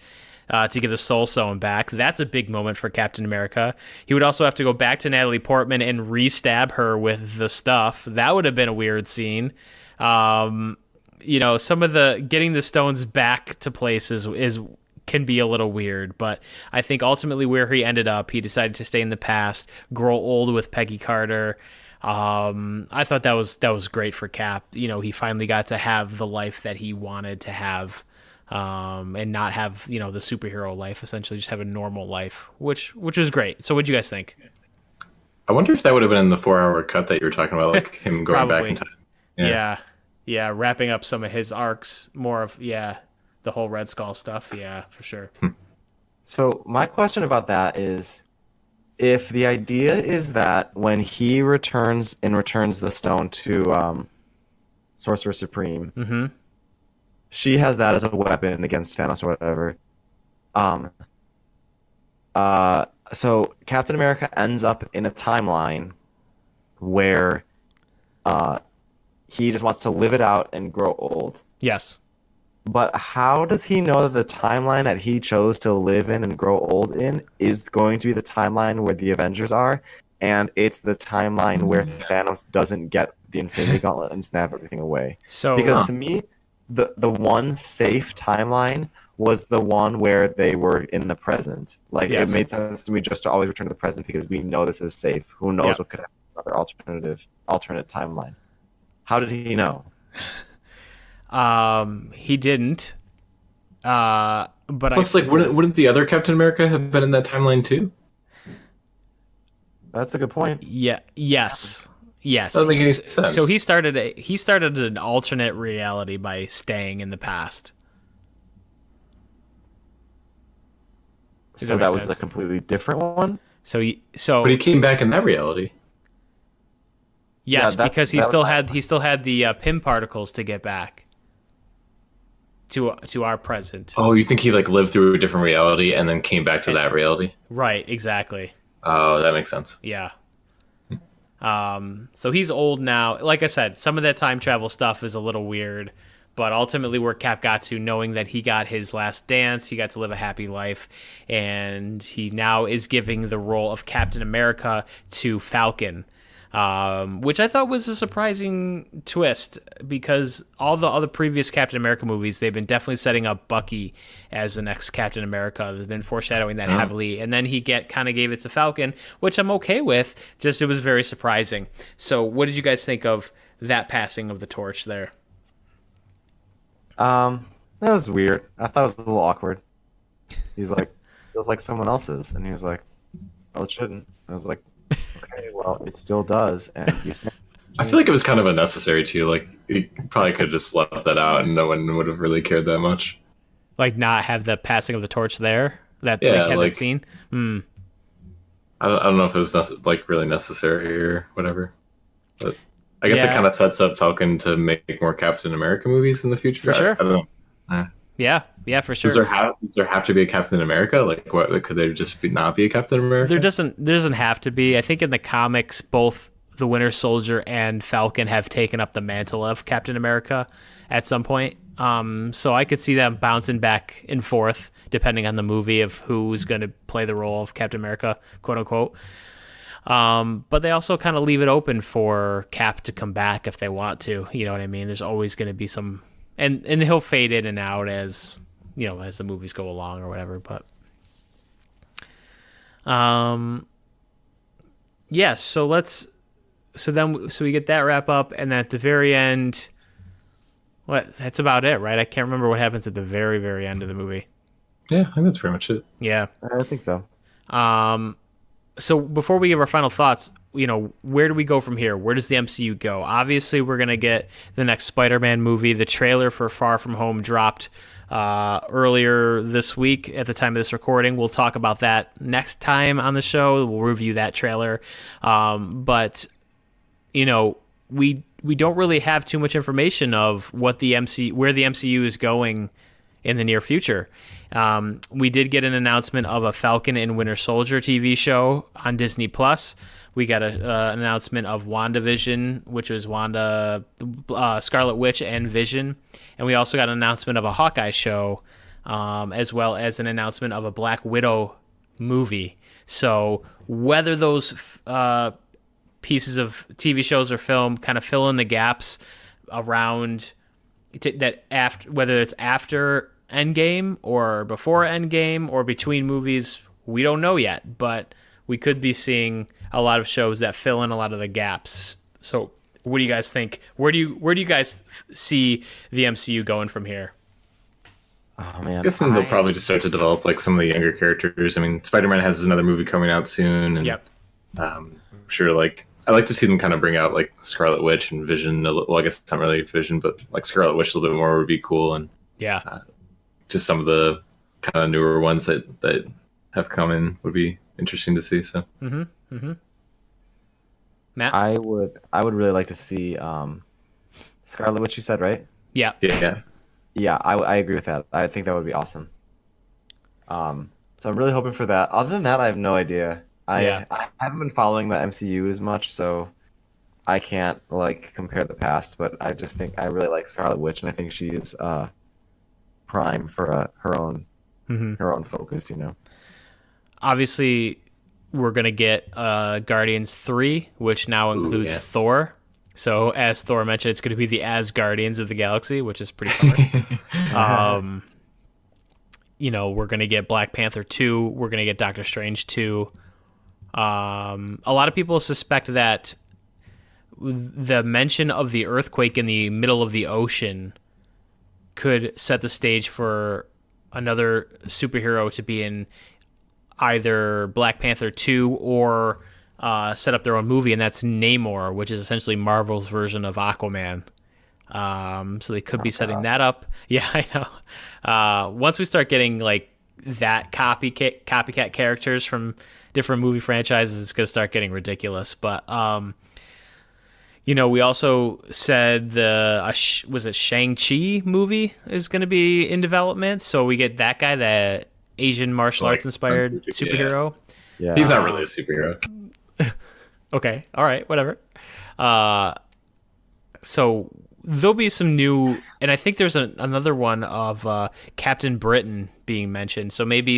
A: to get the Soul Stone back. That's a big moment for Captain America. He would also have to go back to Natalie Portman and re-stab her with the stuff. That would have been a weird scene. Some of the getting the stones back to places can be a little weird, but I think ultimately where he ended up, he decided to stay in the past, grow old with Peggy Carter. I thought that was great for Cap. He finally got to have the life that he wanted to have, and not have, the superhero life, essentially just have a normal life, which was great. So what'd you guys think?
B: I wonder if that would have been in the 4-hour cut that you were talking about, like him going back in time.
A: Yeah, wrapping up some of his arcs, more of, the whole Red Skull stuff. Yeah, for sure.
C: So my question about that is, if the idea is that when he returns the stone to Sorcerer Supreme,
A: Mm-hmm.
C: she has that as a weapon against Thanos or whatever. So Captain America ends up in a timeline where he just wants to live it out and grow old.
A: Yes.
C: But how does he know that the timeline that he chose to live in and grow old in is going to be the timeline where the Avengers are, and it's the timeline where Thanos doesn't get the Infinity Gauntlet and snap everything away?
A: So
C: Because to me, the one safe timeline was the one where they were in the present. Like,
A: Yes.
C: it made sense to me just to always return to the present because we know this is safe. Who knows
A: Yep.
C: what could happen in another alternate timeline? How did he know?
A: He didn't. But
B: Plus, wouldn't the other Captain America have been in that timeline too?
C: That's a good point.
A: Yes.
B: Doesn't make any sense.
A: So he started an alternate reality by staying in the past. Does
C: So
A: that make
C: that was
A: sense?
C: a completely different one?
B: But he came back in that reality.
A: yes,
C: Yeah,
A: because he
C: that
A: still
C: was-
A: had the Pym particles to get back to our present.
B: Oh, you think he lived through a different reality and then came back to that reality?
A: Right, exactly.
B: Oh, that makes sense.
A: Yeah. So he's old now. Like I said, some of that time travel stuff is a little weird, but ultimately where Cap got to, knowing that he got his last dance, he got to live a happy life, and he now is giving the role of Captain America to Falcon. which I thought was a surprising twist because all the other previous Captain America movies, they've been definitely setting up Bucky as the next Captain America. They've been foreshadowing that heavily, and then he kind of gave it to Falcon, which I'm okay with. Just it was very surprising. So, what did you guys think of that passing of the torch there?
C: That was weird. I thought it was a little awkward. He's like, feels like someone else's, and he was like, well, it shouldn't. I was like, okay, well, it still does, and you said.
B: I feel like it was kind of unnecessary too. Like he probably could have just left that out, and no one would have really cared that much.
A: Like not have the passing of the torch there that
B: Yeah,
A: had
B: like-
A: that scene.
B: I don't know if it was like really necessary or whatever. But I guess
A: Yeah.
B: it kind of sets up Falcon to make more Captain America movies in the future.
A: For sure.
B: I don't know.
A: Yeah, for sure.
B: Does there have to be a Captain America? Like, what could there just not be a Captain America?
A: There doesn't have to be. I think in the comics, both the Winter Soldier and Falcon have taken up the mantle of Captain America at some point. So I could see them bouncing back and forth depending on the movie of who's going to play the role of Captain America, quote unquote. But they also kind of leave it open for Cap to come back if they want to. You know what I mean? There's always going to be some, and he'll fade in and out as as the movies go along or whatever. But yes. So we get that wrap up, and then at the very end, that's about it, right? I can't remember what happens at the very, very end of the movie.
B: Yeah, I think that's pretty much it.
A: Yeah.
C: I think so.
A: So before we give our final thoughts, where do we go from here? Where does the MCU go? Obviously, we're going to get the next Spider-Man movie. The trailer for Far From Home dropped earlier this week at the time of this recording. We'll talk about that next time on the show. We'll review that trailer. But, we don't really have too much information of where the MCU is going in the near future. We did get an announcement of a Falcon and Winter Soldier TV show on Disney Plus. We got an announcement of WandaVision, which was Wanda, Scarlet Witch, and Vision, and we also got an announcement of a Hawkeye show, as well as an announcement of a Black Widow movie. So whether those pieces of TV shows or film kind of fill in the gaps around that, whether it's after Endgame or before Endgame or between movies, we don't know yet, but we could be seeing a lot of shows that fill in a lot of the gaps. So what do you guys think? Where do you guys see the MCU going from here?
C: Oh man,
B: I guess then they'll probably just start to develop like some of the younger characters. I mean, Spider-Man has another movie coming out soon, and
A: Yep.
B: I'm sure like I like to see them kind of bring out like Scarlet Witch and Vision. Well, I guess it's not really Vision, but like Scarlet Witch a little bit more would be cool, and
A: Yeah.
B: just some of the kind of newer ones that have come in would be interesting to see. So
A: Matt?
C: I would really like to see Scarlet Witch. You said, right?
A: Yeah.
B: yeah.
C: Yeah, I agree with that. I think that would be awesome. So I'm really hoping for that. Other than that, I have no idea. I haven't been following the MCU as much, so I can't like compare the past. But I just think I really like Scarlet Witch, and I think she is prime for her own focus.
A: Obviously, we're going to get Guardians 3, which now includes
B: yeah.
A: Thor. So, as Thor mentioned, it's going to be the Asgardians of the Galaxy, which is pretty fun. We're going to get Black Panther 2. We're going to get Doctor Strange 2. A lot of people suspect that the mention of the earthquake in the middle of the ocean could set the stage for another superhero to be in either Black Panther 2 or set up their own movie, and that's Namor, which is essentially Marvel's version of Aquaman. So they could be setting that up. Yeah, I know. Once we start getting like that copycat characters from different movie franchises, it's going to start getting ridiculous. But we also said was it Shang-Chi movie is going to be in development. So we get that guy, the Asian martial arts inspired superhero.
C: Yeah,
B: He's not really a superhero.
A: Okay, all right, whatever. So there'll be some new, and I think there's another one of Captain Britain being mentioned. So maybe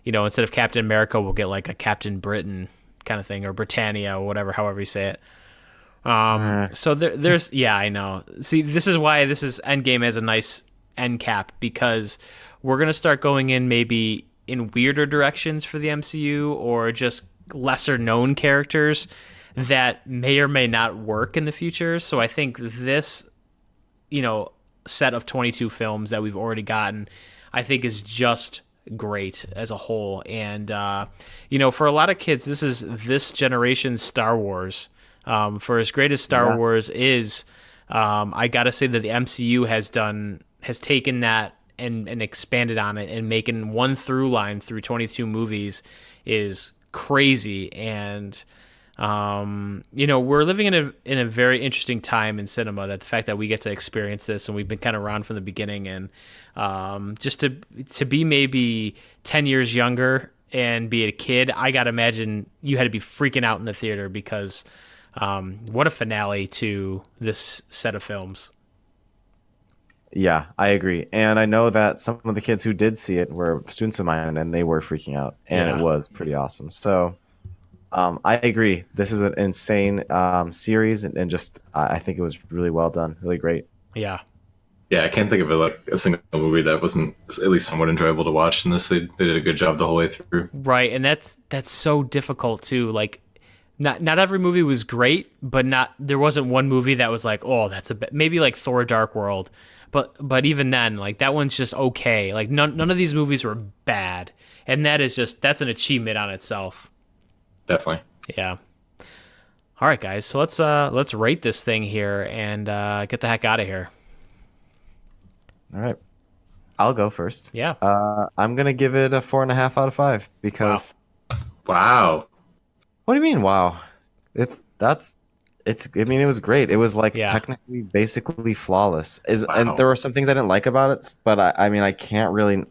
A: instead of Captain America, we'll get like a Captain Britain kind of thing, or Britannia, or whatever, however you say it. So there's yeah, I know. See, this is why this is Endgame as a nice end cap, because we're gonna start going in maybe in weirder directions for the MCU, or just lesser known characters that may or may not work in the future. So I think this, set of 22 films that we've already gotten, I think is just great as a whole. And for a lot of kids, this is this generation's Star Wars. For as great as Star Wars is, I gotta say that the MCU has taken that and expanded on it, and making one through line through 22 movies is crazy. And we're living in a very interesting time in cinema, that the fact that we get to experience this, and we've been kind of around from the beginning, and just to be maybe 10 years younger and be a kid, I gotta imagine you had to be freaking out in the theater, because what a finale to this set of films.
C: Yeah, I agree. And I know that some of the kids who did see it were students of mine, and they were freaking out, and it was pretty awesome. So I agree. This is an insane series, and just I think it was really well done, really great.
A: Yeah.
B: Yeah, I can't think of a single movie that wasn't at least somewhat enjoyable to watch. And they did a good job the whole way through.
A: Right, and that's so difficult too. Like, not every movie was great, but there wasn't one movie that was like, oh, that's maybe like Thor: Dark World. But even then, like, that one's just okay. Like, none of these movies were bad, and that's an achievement on itself.
B: Definitely.
A: Yeah. All right, guys. So let's rate this thing here and get the heck out of here.
C: All right, I'll go first.
A: Yeah.
C: I'm gonna give it a 4.5 out of 5 because.
B: Wow.
C: What do you mean? Wow. It was great. It was like technically basically flawless. And there were some things I didn't like about it, but I can't really.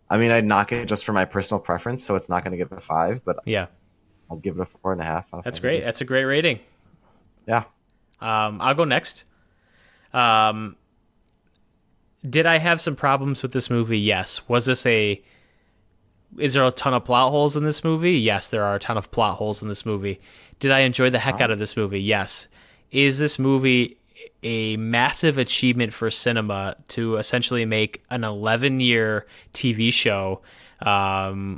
C: I'd knock it just for my personal preference, so it's not going to get a 5. But yeah, I'll give it a 4.5.
A: That's great. That's a great rating.
C: Yeah.
A: I'll go next. Did I have some problems with this movie? Yes. Is there a ton of plot holes in this movie? Yes, there are a ton of plot holes in this movie. Did I enjoy the heck out of this movie? Yes. Is this movie a massive achievement for cinema to essentially make an 11-year TV show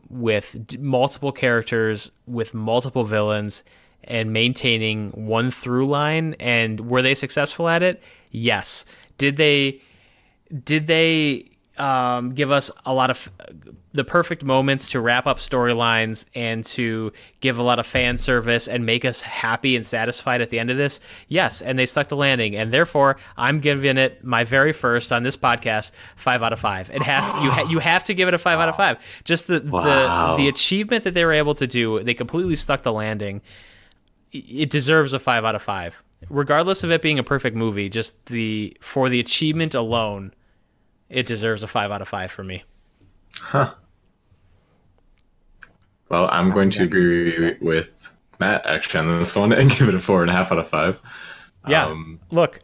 A: with multiple characters, with multiple villains, and maintaining one through line? And were they successful at it? Yes. Did they give us a lot of the perfect moments to wrap up storylines and to give a lot of fan service and make us happy and satisfied at the end of this? Yes, and they stuck the landing, and therefore I'm giving it my very first on this podcast 5 out of 5. It has to, you have to give it a 5 out of 5. Just the achievement that they were able to do, they completely stuck the landing. It deserves a 5 out of 5, regardless of it being a perfect movie. Just for the achievement alone, it deserves a 5 out of 5 for me.
B: Huh. Well, I'm going to agree with Matt actually on this one and give it a 4.5 out of 5.
A: Yeah. Look,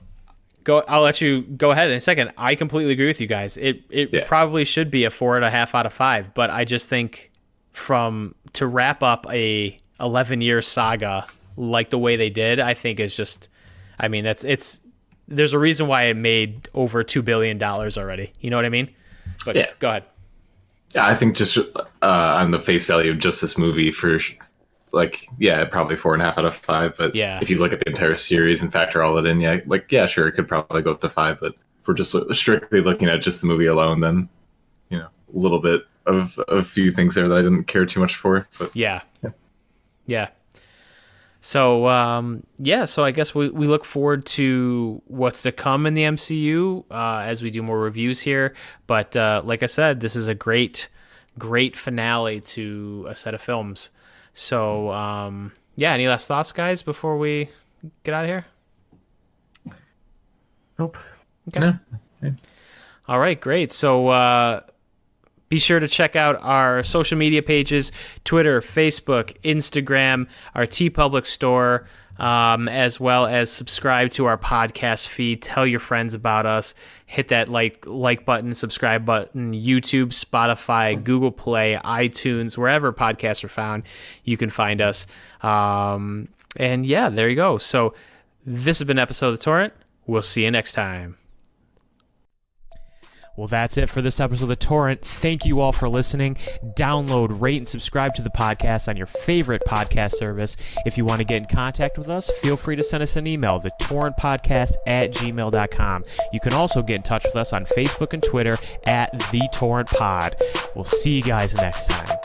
A: I'll let you go ahead in a second. I completely agree with you guys. It probably should be a 4.5 out of 5, but I just think to wrap up a 11-year saga like the way they did, I think is just, there's a reason why it made over $2 billion already. You know what I mean? But yeah, go ahead.
B: Yeah, I think just on the face value of just this movie, probably 4.5 out of 5. But if you look at the entire series and factor all that in, sure, it could probably go up to 5. But if we're just strictly looking at just the movie alone, then a little bit of a few things there that I didn't care too much for. But yeah.
A: So, so I guess we look forward to what's to come in the MCU as we do more reviews here. But like I said, this is a great finale to a set of films. So, any last thoughts, guys, before we get out of here?
C: Nope.
A: Okay.
B: No.
A: All right, great. So, be sure to check out our social media pages, Twitter, Facebook, Instagram, our TeePublic store. as well as subscribe to our podcast feed. Tell your friends about us. Hit that like button, subscribe button, YouTube, Spotify, Google Play, iTunes, wherever podcasts are found, you can find us. And yeah, there you go. So this has been an episode of The Torrent. We'll see you next time. Well, that's it for this episode of The Torrent. Thank you all for listening. Download, rate, and subscribe to the podcast on your favorite podcast service. If you want to get in contact with us, feel free to send us an email, thetorrentpodcast@gmail.com. You can also get in touch with us on Facebook and Twitter @TheTorrentPod. We'll see you guys next time.